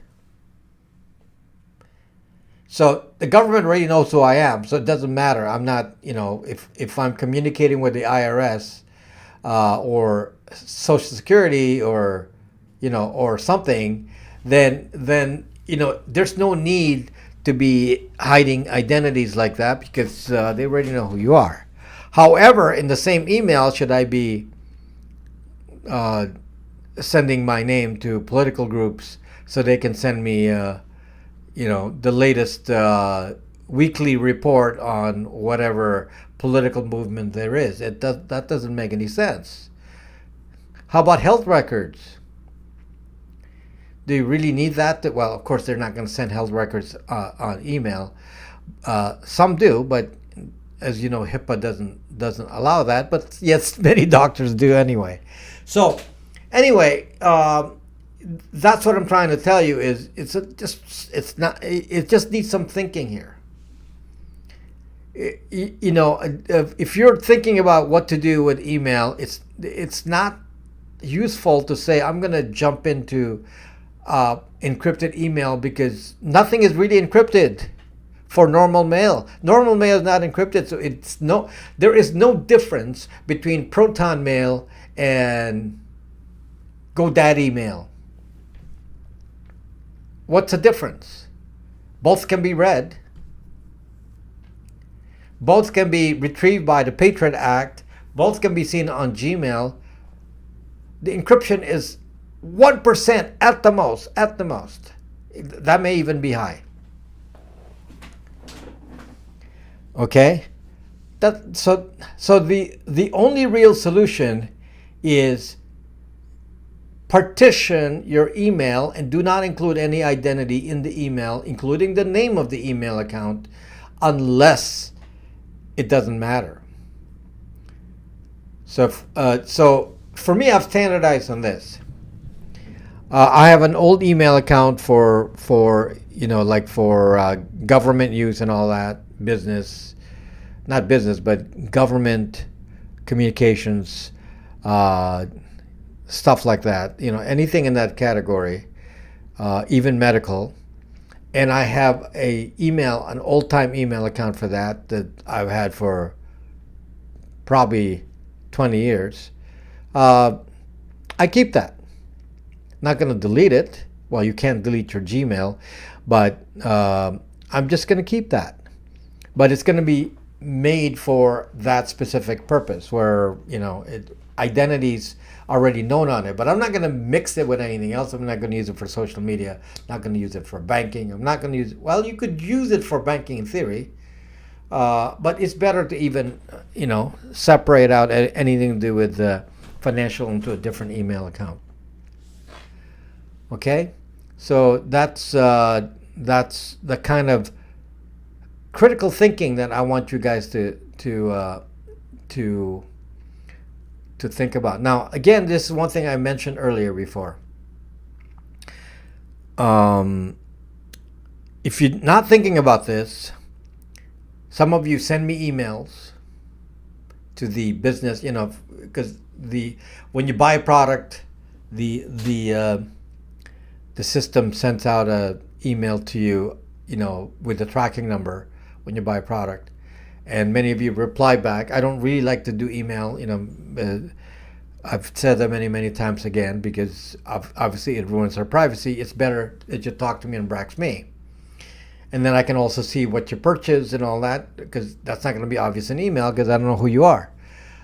So the government already knows who I am, so it doesn't matter. I'm not, if I'm communicating with the IRS or Social Security or something, then there's no need to be hiding identities like that, because they already know who you are. However, in the same email, should I be sending my name to political groups so they can send me the latest weekly report on whatever political movement there is? That doesn't make any sense. How about health records? Do you really need that? Well, of course, they're not going to send health records on email. Some do, but as you know, HIPAA doesn't allow that. But yes, many doctors do anyway. So anyway, that's what I'm trying to tell you is it just needs some thinking here. If you're thinking about what to do with email, it's not useful to say I'm going to jump into encrypted email, because nothing is really encrypted for normal mail. Normal mail is not encrypted, so there is no difference between Protonmail and GoDaddy mail. What's the difference? Both can be read. Both can be retrieved by the Patriot Act. Both can be seen on Gmail. The encryption is 1% at the most. That may even be high. Okay? So the only real solution is partition your email and do not include any identity in the email, including the name of the email account, unless it doesn't matter. So for me, I've standardized on this. I have an old email account for government use and all that, business, not business, but government communications, stuff like that. Anything in that category, even medical. and I have an old-time email account for that I've had for probably 20 years. I keep that. Not going to delete it. Well, you can't delete your Gmail, but I'm just going to keep that. But it's going to be made for that specific purpose, where identities already known on it. But I'm not going to mix it with anything else. I'm not going to use it for social media. Not going to use it for banking. I'm not going to use it. Well, you could use it for banking in theory, but it's better to even separate out anything to do with financial into a different email account. Okay, so that's the kind of critical thinking that I want you guys to think about. Now, again, this is one thing I mentioned earlier before. If you're not thinking about this, some of you send me emails to the business, because when you buy a product, the system sends out an email to you, with the tracking number when you buy a product. And many of you reply back. I don't really like to do email, I've said that many, many times again, because obviously it ruins our privacy. It's better that you talk to me and brax me. And then I can also see what you purchased and all that, because that's not going to be obvious in email because I don't know who you are.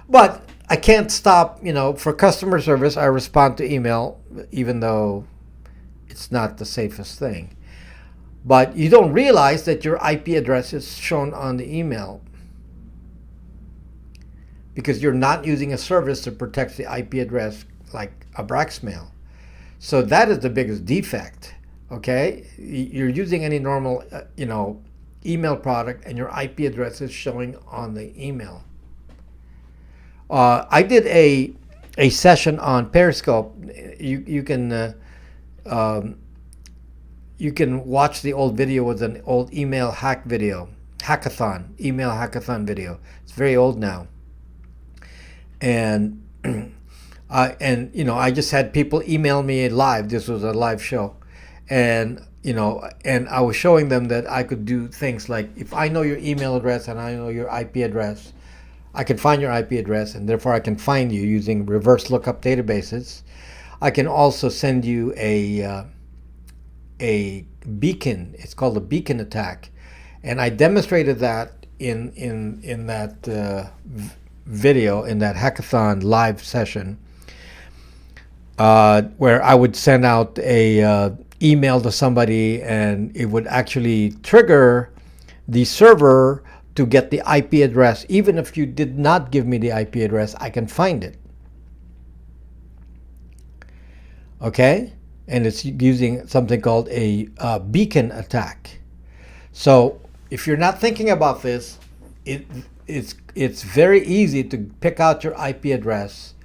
But I can't stop, for customer service, I respond to email, even though it's not the safest thing. But you don't realize that your IP address is shown on the email because you're not using a service that protects the IP address like a Braxmail. So that is the biggest defect. Okay, you're using any normal, email product, and your IP address is showing on the email. I did a session on Periscope. You can watch the old video. With an old email email hackathon video. It's very old now. And I just had people email me live. This was a live show. And I was showing them that I could do things like, if I know your email address and I know your IP address, I can find your IP address, and therefore I can find you using reverse lookup databases. I can also send you a beacon. It's called a beacon attack, and I demonstrated that in that video, in that hackathon live session, where I would send out a email to somebody, and it would actually trigger the server to get the IP address. Even if you did not give me the IP address, I can find it. Okay? And it's using something called a beacon attack. So if you're not thinking about this, it's very easy to pick out your IP address.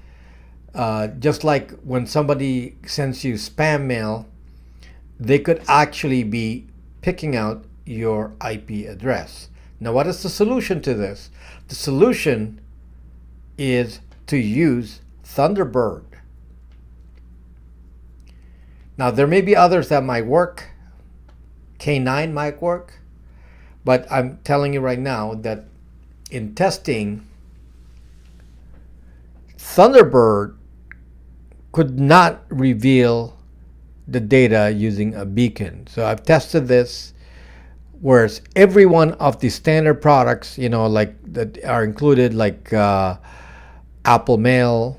Just like when somebody sends you spam mail, they could actually be picking out your IP address. Now, what is the solution to this? The solution is to use Thunderbird. Now, there may be others that might work. K9 might work. But I'm telling you right now that in testing, Thunderbird could not reveal the data using a beacon. So I've tested this, whereas every one of the standard products, like that are included, like Apple Mail,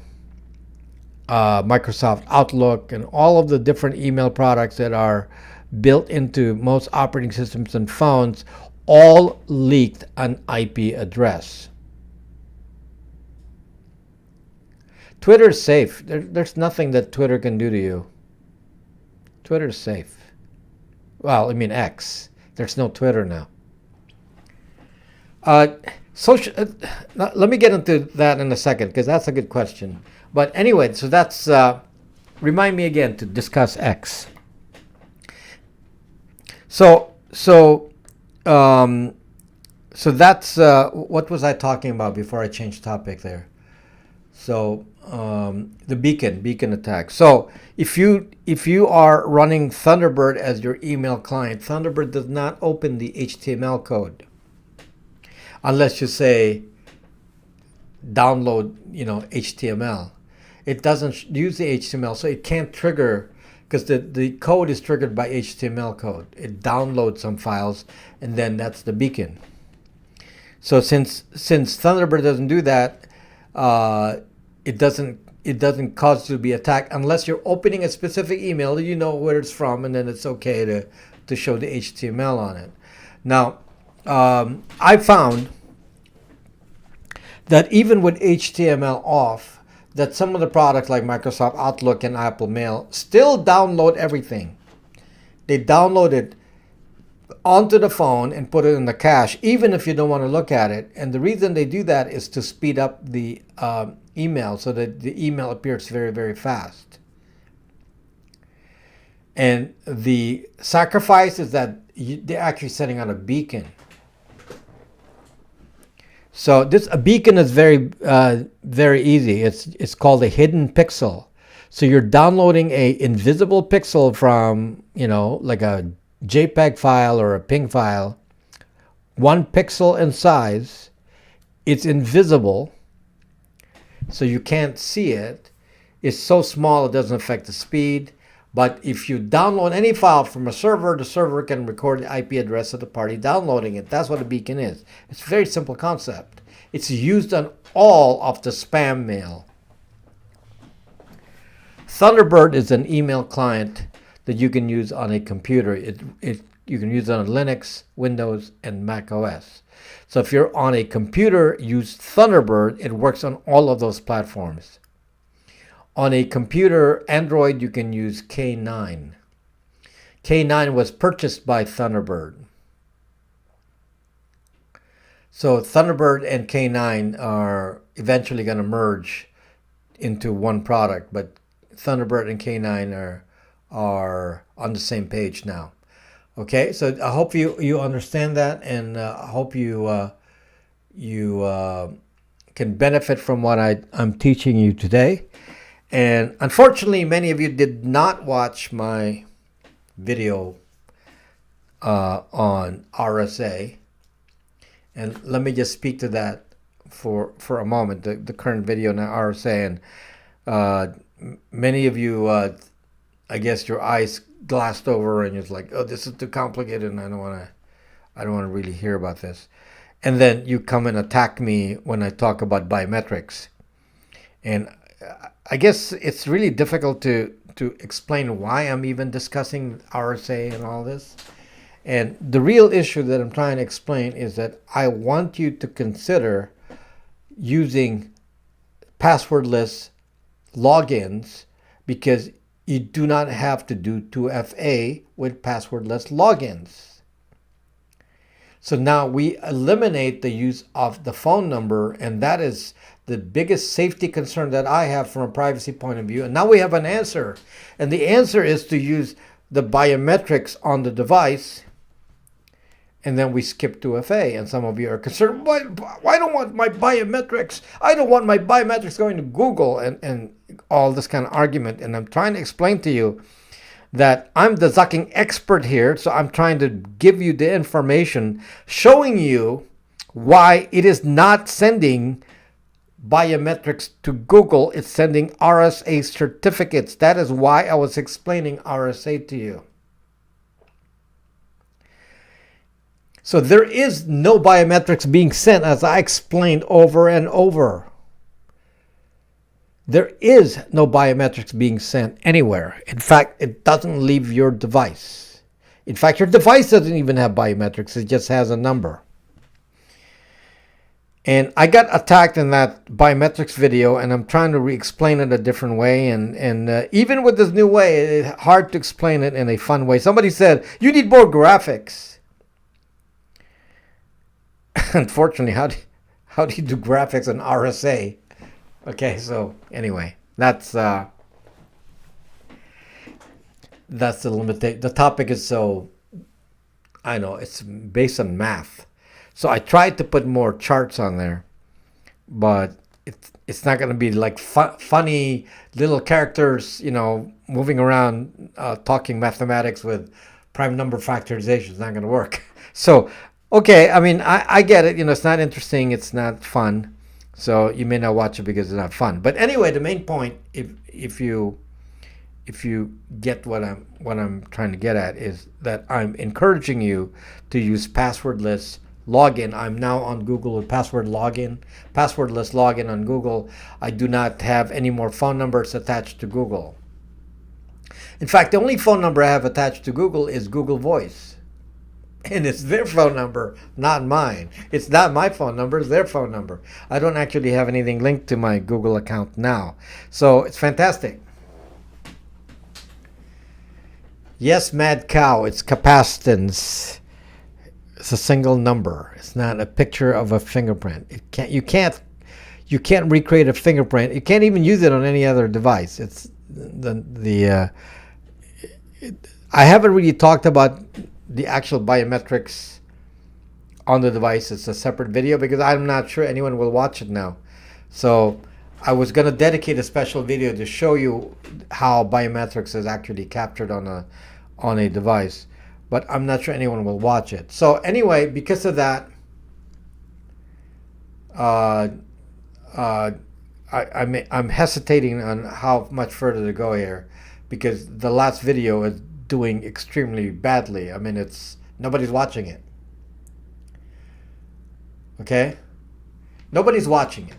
Microsoft Outlook, and all of the different email products that are built into most operating systems and phones, all leaked an IP address. Twitter is safe. There's nothing that Twitter can do to you. Twitter is safe. Well, I mean X. There's no Twitter now. Let me get into that in a second, because that's a good question. But anyway, so that's remind me again to discuss X. So that's what was I talking about before I changed topic there? So the beacon attack. So if you are running Thunderbird as your email client, Thunderbird does not open the HTML code unless you say download, HTML. It doesn't use the HTML, so it can't trigger, because the code is triggered by HTML code. It downloads some files, and then that's the beacon. So since Thunderbird doesn't do that, it doesn't cause you to be attacked unless you're opening a specific email. You know where it's from, and then it's okay to show the HTML on it. Now, I found that even with HTML off, that some of the products like Microsoft Outlook and Apple Mail still download everything. They download it onto the phone and put it in the cache, even if you don't want to look at it. And the reason they do that is to speed up the email so that the email appears very, very fast. And the sacrifice is that they're actually setting out a beacon. So a beacon is very, very easy. It's called a hidden pixel. So you're downloading a invisible pixel from, like a JPEG file or a PNG file, 1 pixel in size. It's invisible, so you can't see it. It's so small it doesn't affect the speed. But if you download any file from a server, the server can record the IP address of the party downloading it. That's what a beacon is. It's a very simple concept. It's used on all of the spam mail. Thunderbird is an email client that you can use on a computer. You can use it on Linux, Windows, and Mac OS. So if you're on a computer, use Thunderbird. It works on all of those platforms. On a computer, Android, you can use K9. K9 was purchased by Thunderbird. So Thunderbird and K9 are eventually going to merge into one product, but Thunderbird and K9 are on the same page now. Okay, so I hope you understand that, and I hope you can benefit from what I'm teaching you today. And unfortunately, many of you did not watch my video on RSA. And let me just speak to that for a moment, the current video on RSA. And many of you, I guess your eyes glassed over and you're like, oh, this is too complicated and I don't want to really hear about this. And then you come and attack me when I talk about biometrics. And I guess it's really difficult to explain why I'm even discussing RSA and all this. And the real issue that I'm trying to explain is that I want you to consider using passwordless logins, because you do not have to do 2FA with passwordless logins. So now we eliminate the use of the phone number, and that is the biggest safety concern that I have from a privacy point of view. And now we have an answer. And the answer is to use the biometrics on the device, and then we skip 2FA. And some of you are concerned, why don't want my biometrics? I don't want my biometrics going to Google and all this kind of argument. And I'm trying to explain to you that I'm the Zucking expert here. So I'm trying to give you the information, showing you why it is not sending biometrics to Google. It's sending RSA certificates. That is why I was explaining RSA to you. So there is no biometrics being sent, as I explained over and over. There is no biometrics being sent anywhere. In fact, it doesn't leave your device. In fact, your device doesn't even have biometrics. It just has a number. And I got attacked in that biometrics video, and I'm trying to re-explain it a different way. And even with this new way, it's hard to explain it in a fun way. Somebody said, you need more graphics. Unfortunately, how do you do graphics on RSA? Okay, so anyway, that's the limitation. The topic is so, I know, it's based on math. So I tried to put more charts on there, but it's not going to be like funny little characters, moving around talking mathematics with prime number factorization. It's not going to work. So, okay, I mean, I get it. It's not interesting. It's not fun. So you may not watch it because it's not fun. But anyway, the main point, if you get what I'm trying to get at, is that I'm encouraging you to use passwordless login. I'm now on Google with passwordless login on Google. I do not have any more phone numbers attached to Google. In fact, the only phone number I have attached to Google is Google Voice. And it's their phone number, not mine. It's not my phone number, it's their phone number. I don't actually have anything linked to my Google account now. So it's fantastic. Yes, Mad Cow, it's capacitance. It's a single number. It's not a picture of a fingerprint. You can't recreate a fingerprint. You can't even use it on any other device. It's I haven't really talked about the actual biometrics on the device. It's a separate video because I'm not sure anyone will watch it now. So I was going to dedicate a special video to show you how biometrics is actually captured on a device, but I'm not sure anyone will watch it. So anyway, because of that, I'm hesitating on how much further to go here, because the last video is doing extremely badly. I mean, nobody's watching it. Okay? Nobody's watching it.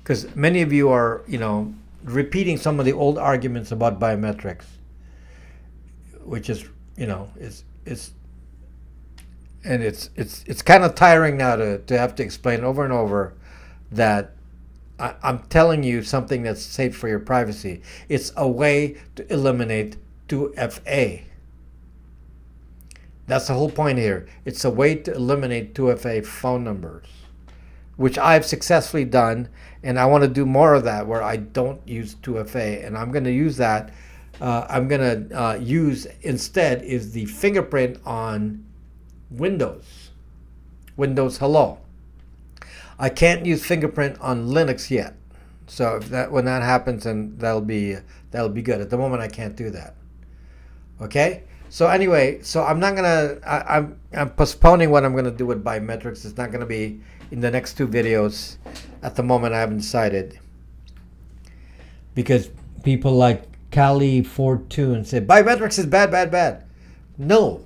Because many of you are, repeating some of the old arguments about biometrics, which is, it's kind of tiring now to have to explain over and over that I'm telling you something that's safe for your privacy. It's a way to eliminate 2FA. That's the whole point here. It's a way to eliminate 2FA phone numbers, which I've successfully done, and I want to do more of that where I don't use 2FA, and I'm going to use that. I'm going to use instead is the fingerprint on Windows Hello. I can't use fingerprint on Linux yet. So when that happens, then that'll be good. At the moment, I can't do that. Okay. So anyway, so I'm not gonna. I'm postponing what I'm gonna do with biometrics. It's not gonna be in the next two videos. At the moment, I haven't decided, because people like Cali42 say biometrics is bad. No,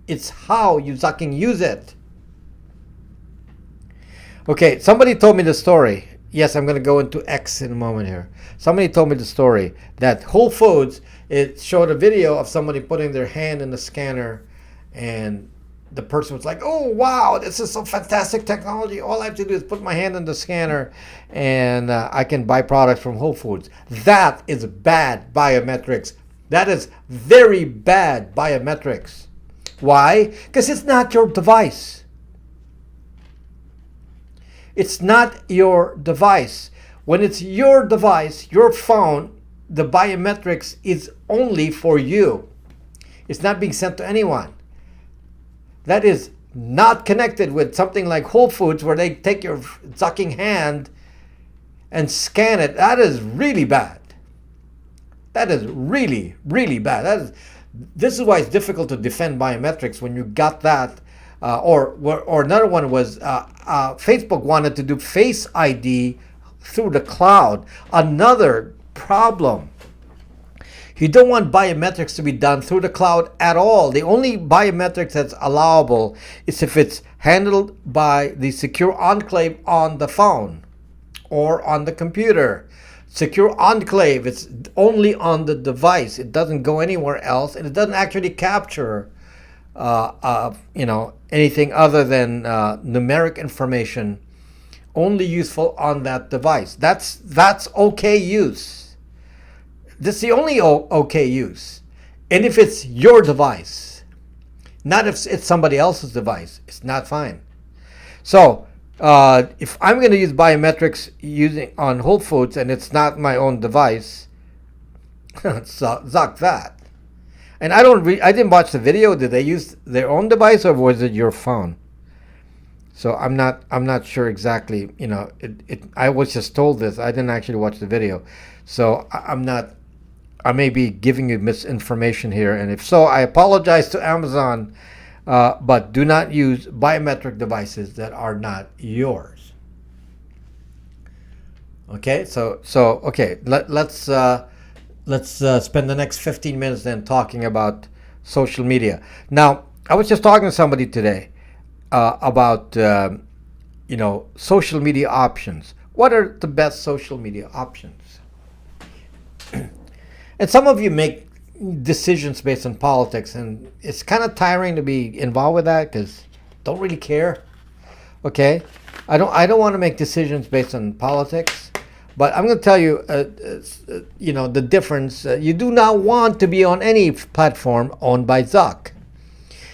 it's how you fucking use it. Okay, somebody told me the story. Yes, I'm going to go into X in a moment here. Somebody told me the story that Whole Foods, it showed a video of somebody putting their hand in the scanner, and the person was like, oh, wow, this is some fantastic technology. All I have to do is put my hand in the scanner and I can buy products from Whole Foods. That is bad biometrics. That is very bad biometrics. Why? Because it's not your device. It's not your device. When it's your device, your phone, the biometrics is only for you. It's not being sent to anyone. That is not connected with something like Whole Foods, where they take your sucking hand and scan it. That is really bad. That is really, really bad. This is why it's difficult to defend biometrics when you got that. Or another one was Facebook wanted to do Face ID through the cloud. Another problem. You don't want biometrics to be done through the cloud at all. The only biometrics that's allowable is if it's handled by the secure enclave on the phone or on the computer. Secure enclave, it's only on the device. It doesn't go anywhere else, and it doesn't actually capture anything other than numeric information, only useful on that device. That's okay use. That's the only okay use. And if it's your device, not if it's somebody else's device, it's not fine. So if I'm going to use biometrics using on Whole Foods and it's not my own device, zuck that. And I didn't watch the video. Did they use their own device or was it your phone? So I'm not sure exactly. I was just told this. I didn't actually watch the video, so I'm not. I may be giving you misinformation here, and if so, I apologize to Amazon. But do not use biometric devices that are not yours. Okay, so okay, let's spend the next 15 minutes then talking about social media. Now, I was just talking to somebody today about social media options. What are the best social media options? And some of you make decisions based on politics, and it's kind of tiring to be involved with that because don't really care. Okay, I don't want to make decisions based on politics, but I'm going to tell you, the difference. You do not want to be on any platform owned by Zuck.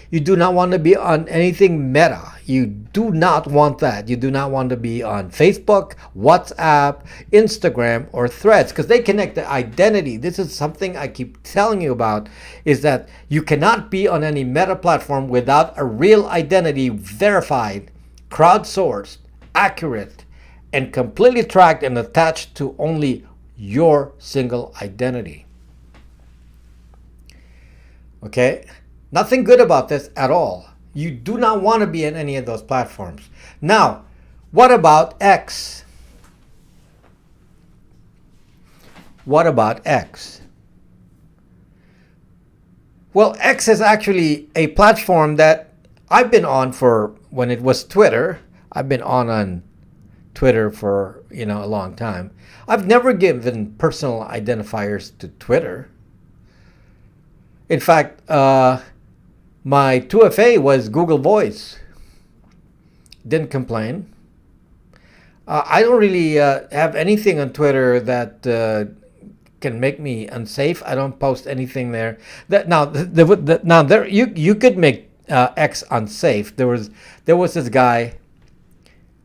You do not want to be on anything Meta. You do not want that. You do not want to be on Facebook, WhatsApp, Instagram, or Threads, because they connect the identity. This is something I keep telling you about, is that you cannot be on any Meta platform without a real identity, verified, crowdsourced, accurate, and completely tracked and attached to only your single identity. Okay? Nothing good about this at all. You do not want to be in any of those platforms. Now, what about X? What about X? Well, X is actually a platform that I've been on for when it was Twitter. I've been on Twitter for, a long time. I've never given personal identifiers to Twitter. In fact, my 2FA was Google Voice. Didn't complain. I don't really have anything on Twitter that can make me unsafe. I don't post anything there. You could make X unsafe. There was this guy,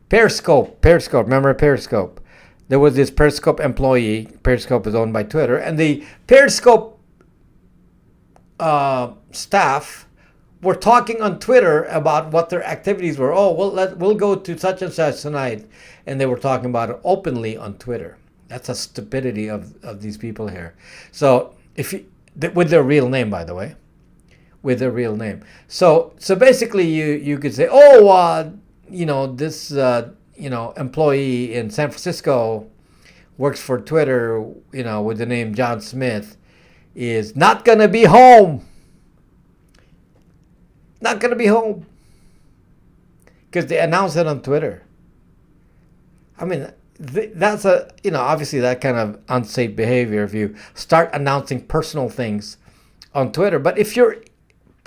Periscope. Remember Periscope? There was this Periscope employee. Periscope is owned by Twitter, and the Periscope staff were talking on Twitter about what their activities were. Oh, well, we'll go to such and such tonight, and they were talking about it openly on Twitter. That's a stupidity of these people here. So with their real name, by the way, with their real name. So basically, you could say, this employee in San Francisco works for Twitter, with the name John Smith, is not gonna be home. Not going to be home. Because they announced it on Twitter. I mean, that's obviously that kind of unsafe behavior if you start announcing personal things on Twitter. But if you're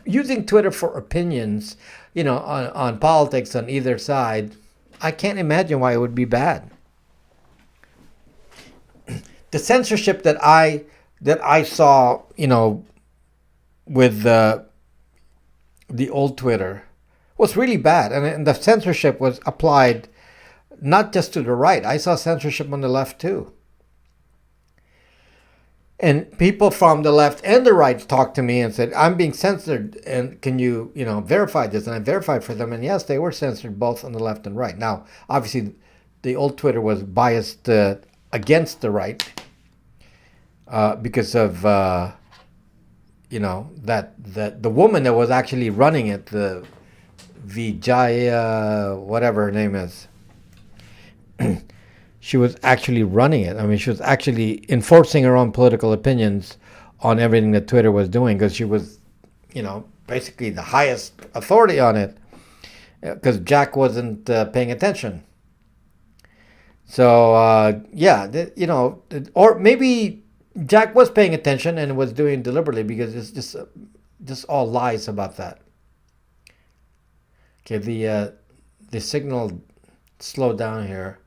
using Twitter for opinions, on politics on either side, I can't imagine why it would be bad. The censorship that I saw, with the old Twitter was really bad. And the censorship was applied not just to the right. I saw censorship on the left too. And people from the left and the right talked to me and said, I'm being censored, and can you, verify this? And I verified for them, and yes, they were censored both on the left and right. Now, obviously, the old Twitter was biased against the right because of that the woman that was actually running it, the Vijaya, whatever her name is, she was actually running it. I mean, she was actually enforcing her own political opinions on everything that Twitter was doing, because she was, basically the highest authority on it, because Jack wasn't paying attention. So, or maybe Jack was paying attention and was doing it deliberately, because it's just all lies about that. Okay, the signal slowed down here.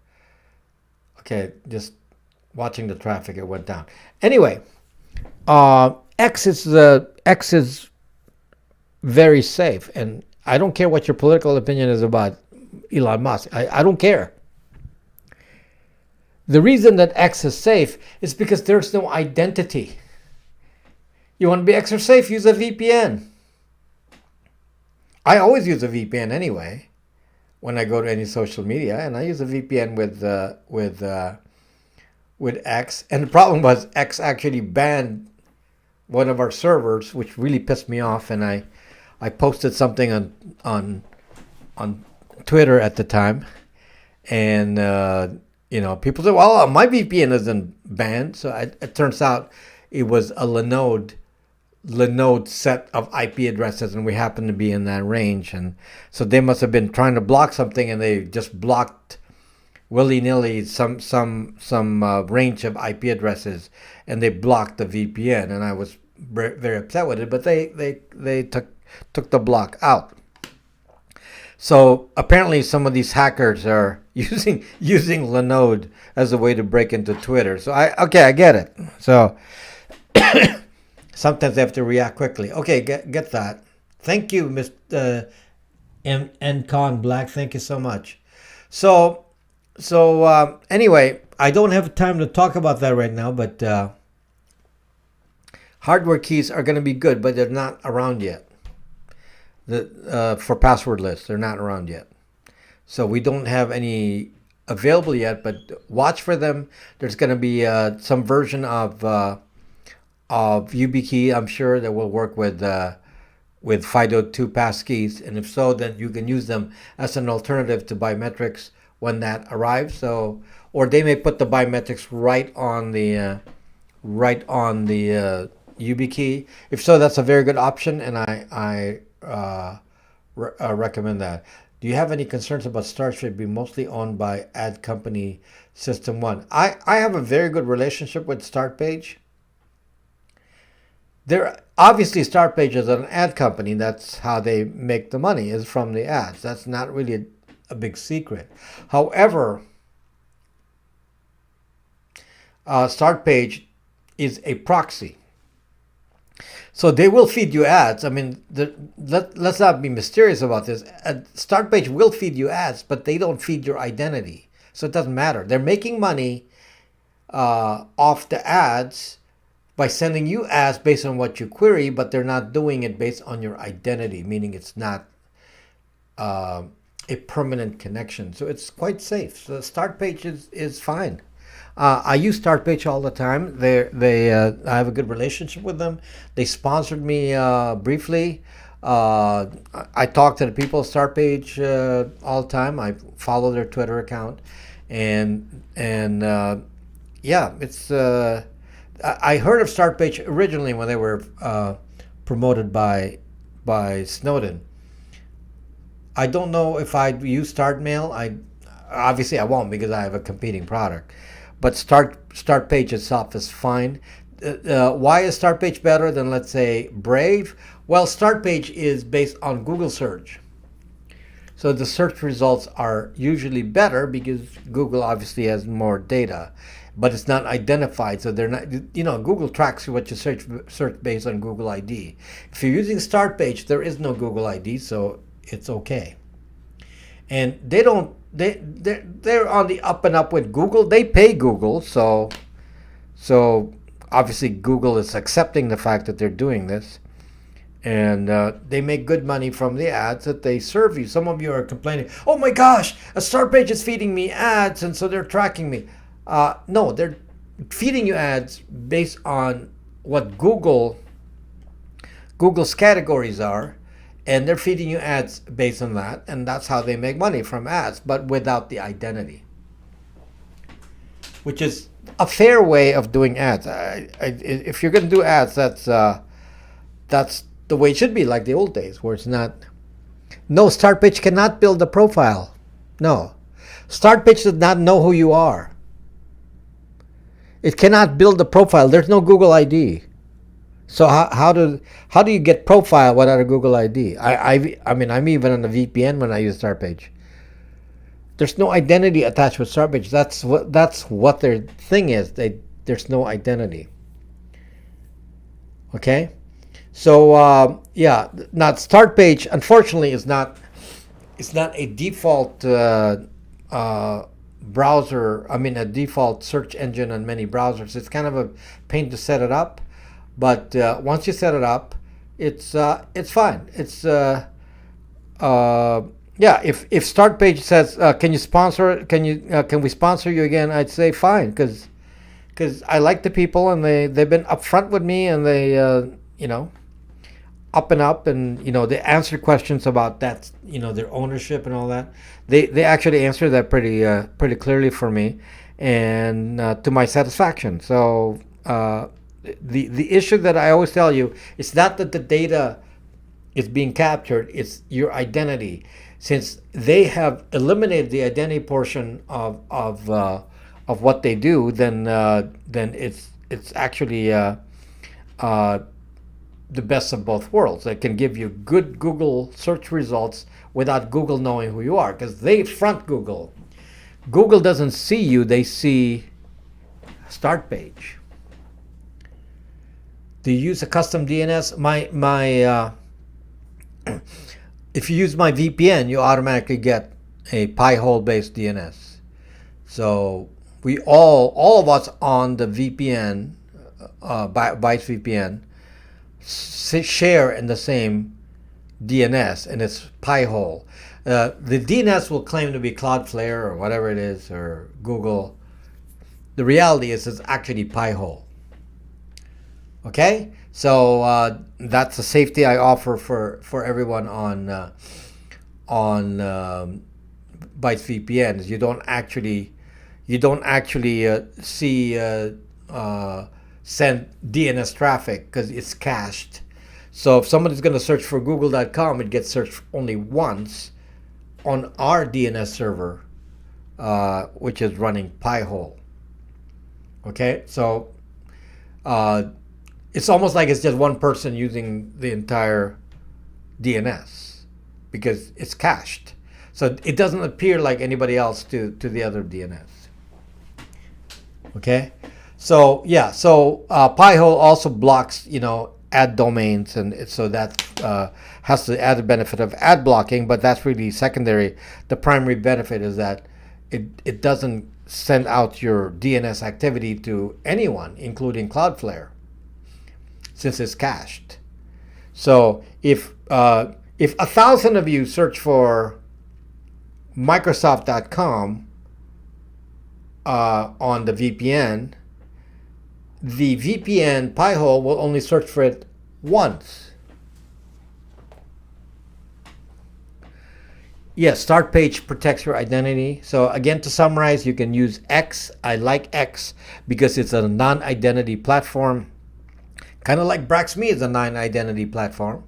Okay, just watching the traffic, it went down. Anyway, X is very safe, and I don't care what your political opinion is about Elon Musk. I don't care. The reason that X is safe is because there's no identity. You want to be extra safe? Use a VPN. I always use a VPN anyway. when I go to any social media, and I use a VPN with X. And the problem was X actually banned one of our servers, which really pissed me off. And I posted something on Twitter at the time, and people said, "Well, my VPN isn't banned." So it turns out it was a Linode set of IP addresses, and we happen to be in that range, and so they must have been trying to block something, and they just blocked willy-nilly some range of IP addresses, and they blocked the VPN, and I was very upset with it. But they took the block out. So apparently, some of these hackers are using Linode as a way to break into Twitter. So I get it. So sometimes they have to react quickly. Okay, get that. Thank you, Mr. Ncon Black. Thank you so much. So anyway, I don't have time to talk about that right now, but hardware keys are going to be good, but they're not around yet. For passwordless, they're not around yet. So we don't have any available yet, but watch for them. There's going to be some version of YubiKey, I'm sure, that will work with FIDO2 passkeys, and if so, then you can use them as an alternative to biometrics when that arrives. So, or they may put the biometrics right on the YubiKey. If so, that's a very good option, and I recommend that. Do you have any concerns about Starship being mostly owned by ad company System 1? I have a very good relationship with StartPage. Obviously, StartPage is an ad company. That's how they make the money, is from the ads. That's not really a big secret. However, StartPage is a proxy. So they will feed you ads. I mean, let's not be mysterious about this. StartPage will feed you ads, but they don't feed your identity. So it doesn't matter. They're making money off the ads by sending you ads based on what you query, but they're not doing it based on your identity, meaning it's not a permanent connection. So it's quite safe. So StartPage is fine. I use StartPage all the time. I have a good relationship with them. They sponsored me briefly. I talk to the people at StartPage all the time. I follow their Twitter account, and yeah, it's. I heard of StartPage originally when they were promoted by Snowden. I don't know if I'd use StartMail. Obviously I won't, because I have a competing product. But StartPage itself is fine. Why is StartPage better than, let's say, Brave? Well, StartPage is based on Google search. So the search results are usually better because Google obviously has more data, but it's not identified. So they're not, Google tracks what you search based on Google ID. If you're using StartPage, there is no Google ID, so it's okay. And they're on the up and up with Google. They pay Google, so obviously Google is accepting the fact that they're doing this, and they make good money from the ads that they serve you. Some of you are complaining, "Oh my gosh, a StartPage is feeding me ads, and so they're tracking me." No, they're feeding you ads based on what Google's categories are. And they're feeding you ads based on that, and that's how they make money from ads, but without the identity, which is a fair way of doing ads. If you're going to do ads, that's the way it should be, like the old days, where it's not. No, StartPage cannot build a profile. No, StartPage does not know who you are. It cannot build a profile. There's no Google ID. So how do you get profile without a Google ID? I mean, I'm even on the VPN when I use StartPage. There's no identity attached with StartPage. That's what their thing is. There's no identity. Okay, so yeah, not StartPage. Unfortunately, is not a default browser. I mean, a default search engine on many browsers. It's kind of a pain to set it up. But once you set it up, it's fine. It's Yeah, if start page says, can you sponsor? Can we sponsor you again? I'd say fine, because I like the people and they've been upfront with me, and they you know, up and up, and they answer questions about that, their ownership and all that. They actually answer that pretty clearly for me, and to my satisfaction. So the issue that I always tell you is not that the data is being captured, it's your identity. Since they have eliminated the identity portion of what they do, then it's actually uh, the best of both worlds. They can give you good Google search results without Google knowing who you are, because they front Google. Google doesn't see you, they see start page. Do you use a custom DNS? If you use my VPN, you automatically get a Pi-hole based DNS. So we all of us on the VPN, Bytes VPN, share in the same DNS, and it's Pi-hole. The DNS will claim to be Cloudflare or whatever it is, or Google. The reality is it's actually Pi-hole. Okay, so that's a safety I offer for everyone on Bytes VPN. Is you don't actually see send DNS traffic because it's cached. So if somebody's going to search for google.com, it gets searched only once on our DNS server, which is running Pi-hole. Okay, so it's almost like it's just one person using the entire DNS because it's cached. So it doesn't appear like anybody else to the other DNS. Okay, so yeah, so Pi-hole also blocks ad domains, and so that has the added benefit of ad blocking, but that's really secondary. The primary benefit is that it doesn't send out your DNS activity to anyone, including Cloudflare, since it's cached. So if 1,000 of you search for Microsoft.com on the VPN Pi-hole will only search for it once. Yes, start page protects your identity. So again, to summarize, you can use X. I like X because it's a non-identity platform. Kind of like Braxme is a non-identity platform.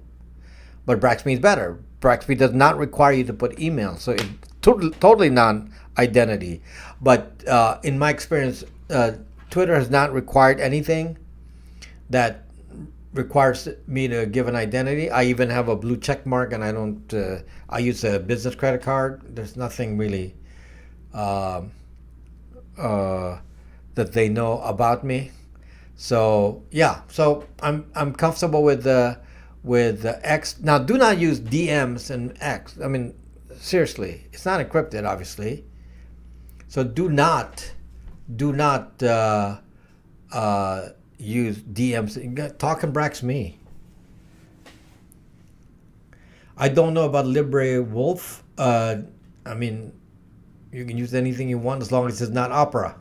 But Braxme is better. Braxme does not require you to put email. So it's totally non-identity. But in my experience, Twitter has not required anything that requires me to give an identity. I even have a blue check mark, and I don't. I use a business credit card. There's nothing really that they know about me. So yeah, so I'm comfortable with X. Now, do not use DMs in X. I mean, seriously, it's not encrypted, obviously. So do not use DMs. Talking Braxme. I don't know about LibreWolf. I mean, you can use anything you want as long as it's not Opera.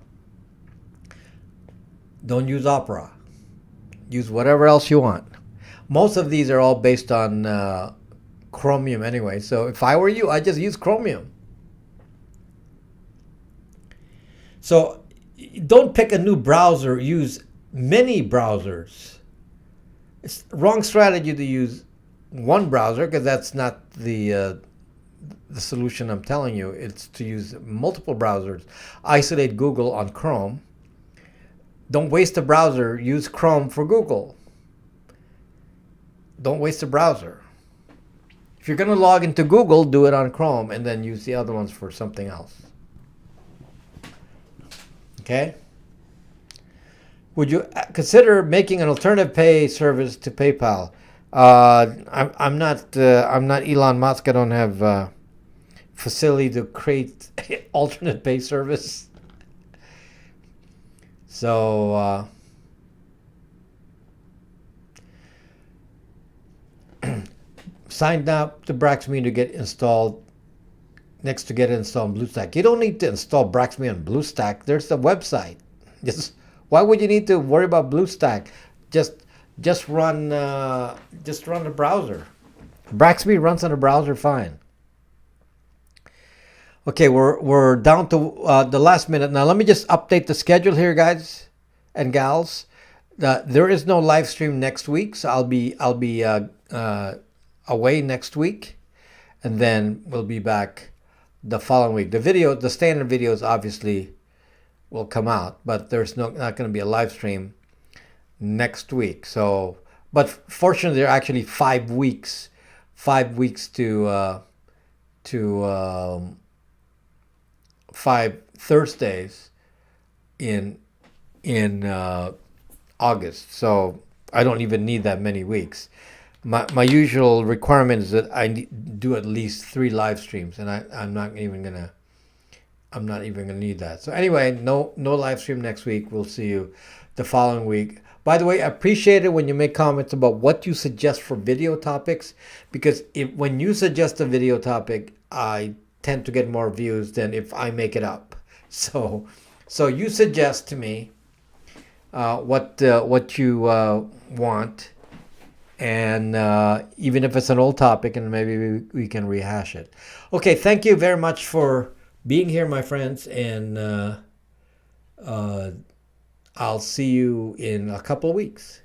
Don't use Opera. Use whatever else you want. Most of these are all based on Chromium anyway. So if I were you, I'd just use Chromium. So don't pick a new browser. Use many browsers. It's the wrong strategy to use one browser, because that's not the solution I'm telling you. It's to use multiple browsers. Isolate Google on Chrome. Don't waste a browser. Use Chrome for Google. Don't waste a browser. If you're going to log into Google, do it on Chrome and then use the other ones for something else. Okay? Would you consider making an alternative pay service to PayPal? I'm not Elon Musk. I don't have facility to create alternate pay service. So signed up to Braxme to get installed next to get it installed on BlueStack. You don't need to install Braxme on BlueStack. There's the website. Just why would you need to worry about BlueStack? Just just run the browser. Braxme runs on the browser fine. Okay, we're down to the last minute now. Let me just update the schedule here, guys and gals. There is no live stream next week, so I'll be away next week, and then we'll be back the following week. The standard videos obviously will come out, but there's not going to be a live stream next week. So, but fortunately, there are actually 5 weeks, 5 weeks to 5 Thursdays in August. So I don't even need that many weeks. My usual requirement is that I do at least 3 live streams, and I'm not even gonna need that. So anyway, no live stream next week. We'll see you the following week. By the way, I appreciate it when you make comments about what you suggest for video topics, because when you suggest a video topic, I tend to get more views than if I make it up. So you suggest to me what you want, and even if it's an old topic, and maybe we can rehash it. Okay, thank you very much for being here, my friends, and I'll see you in a couple of weeks.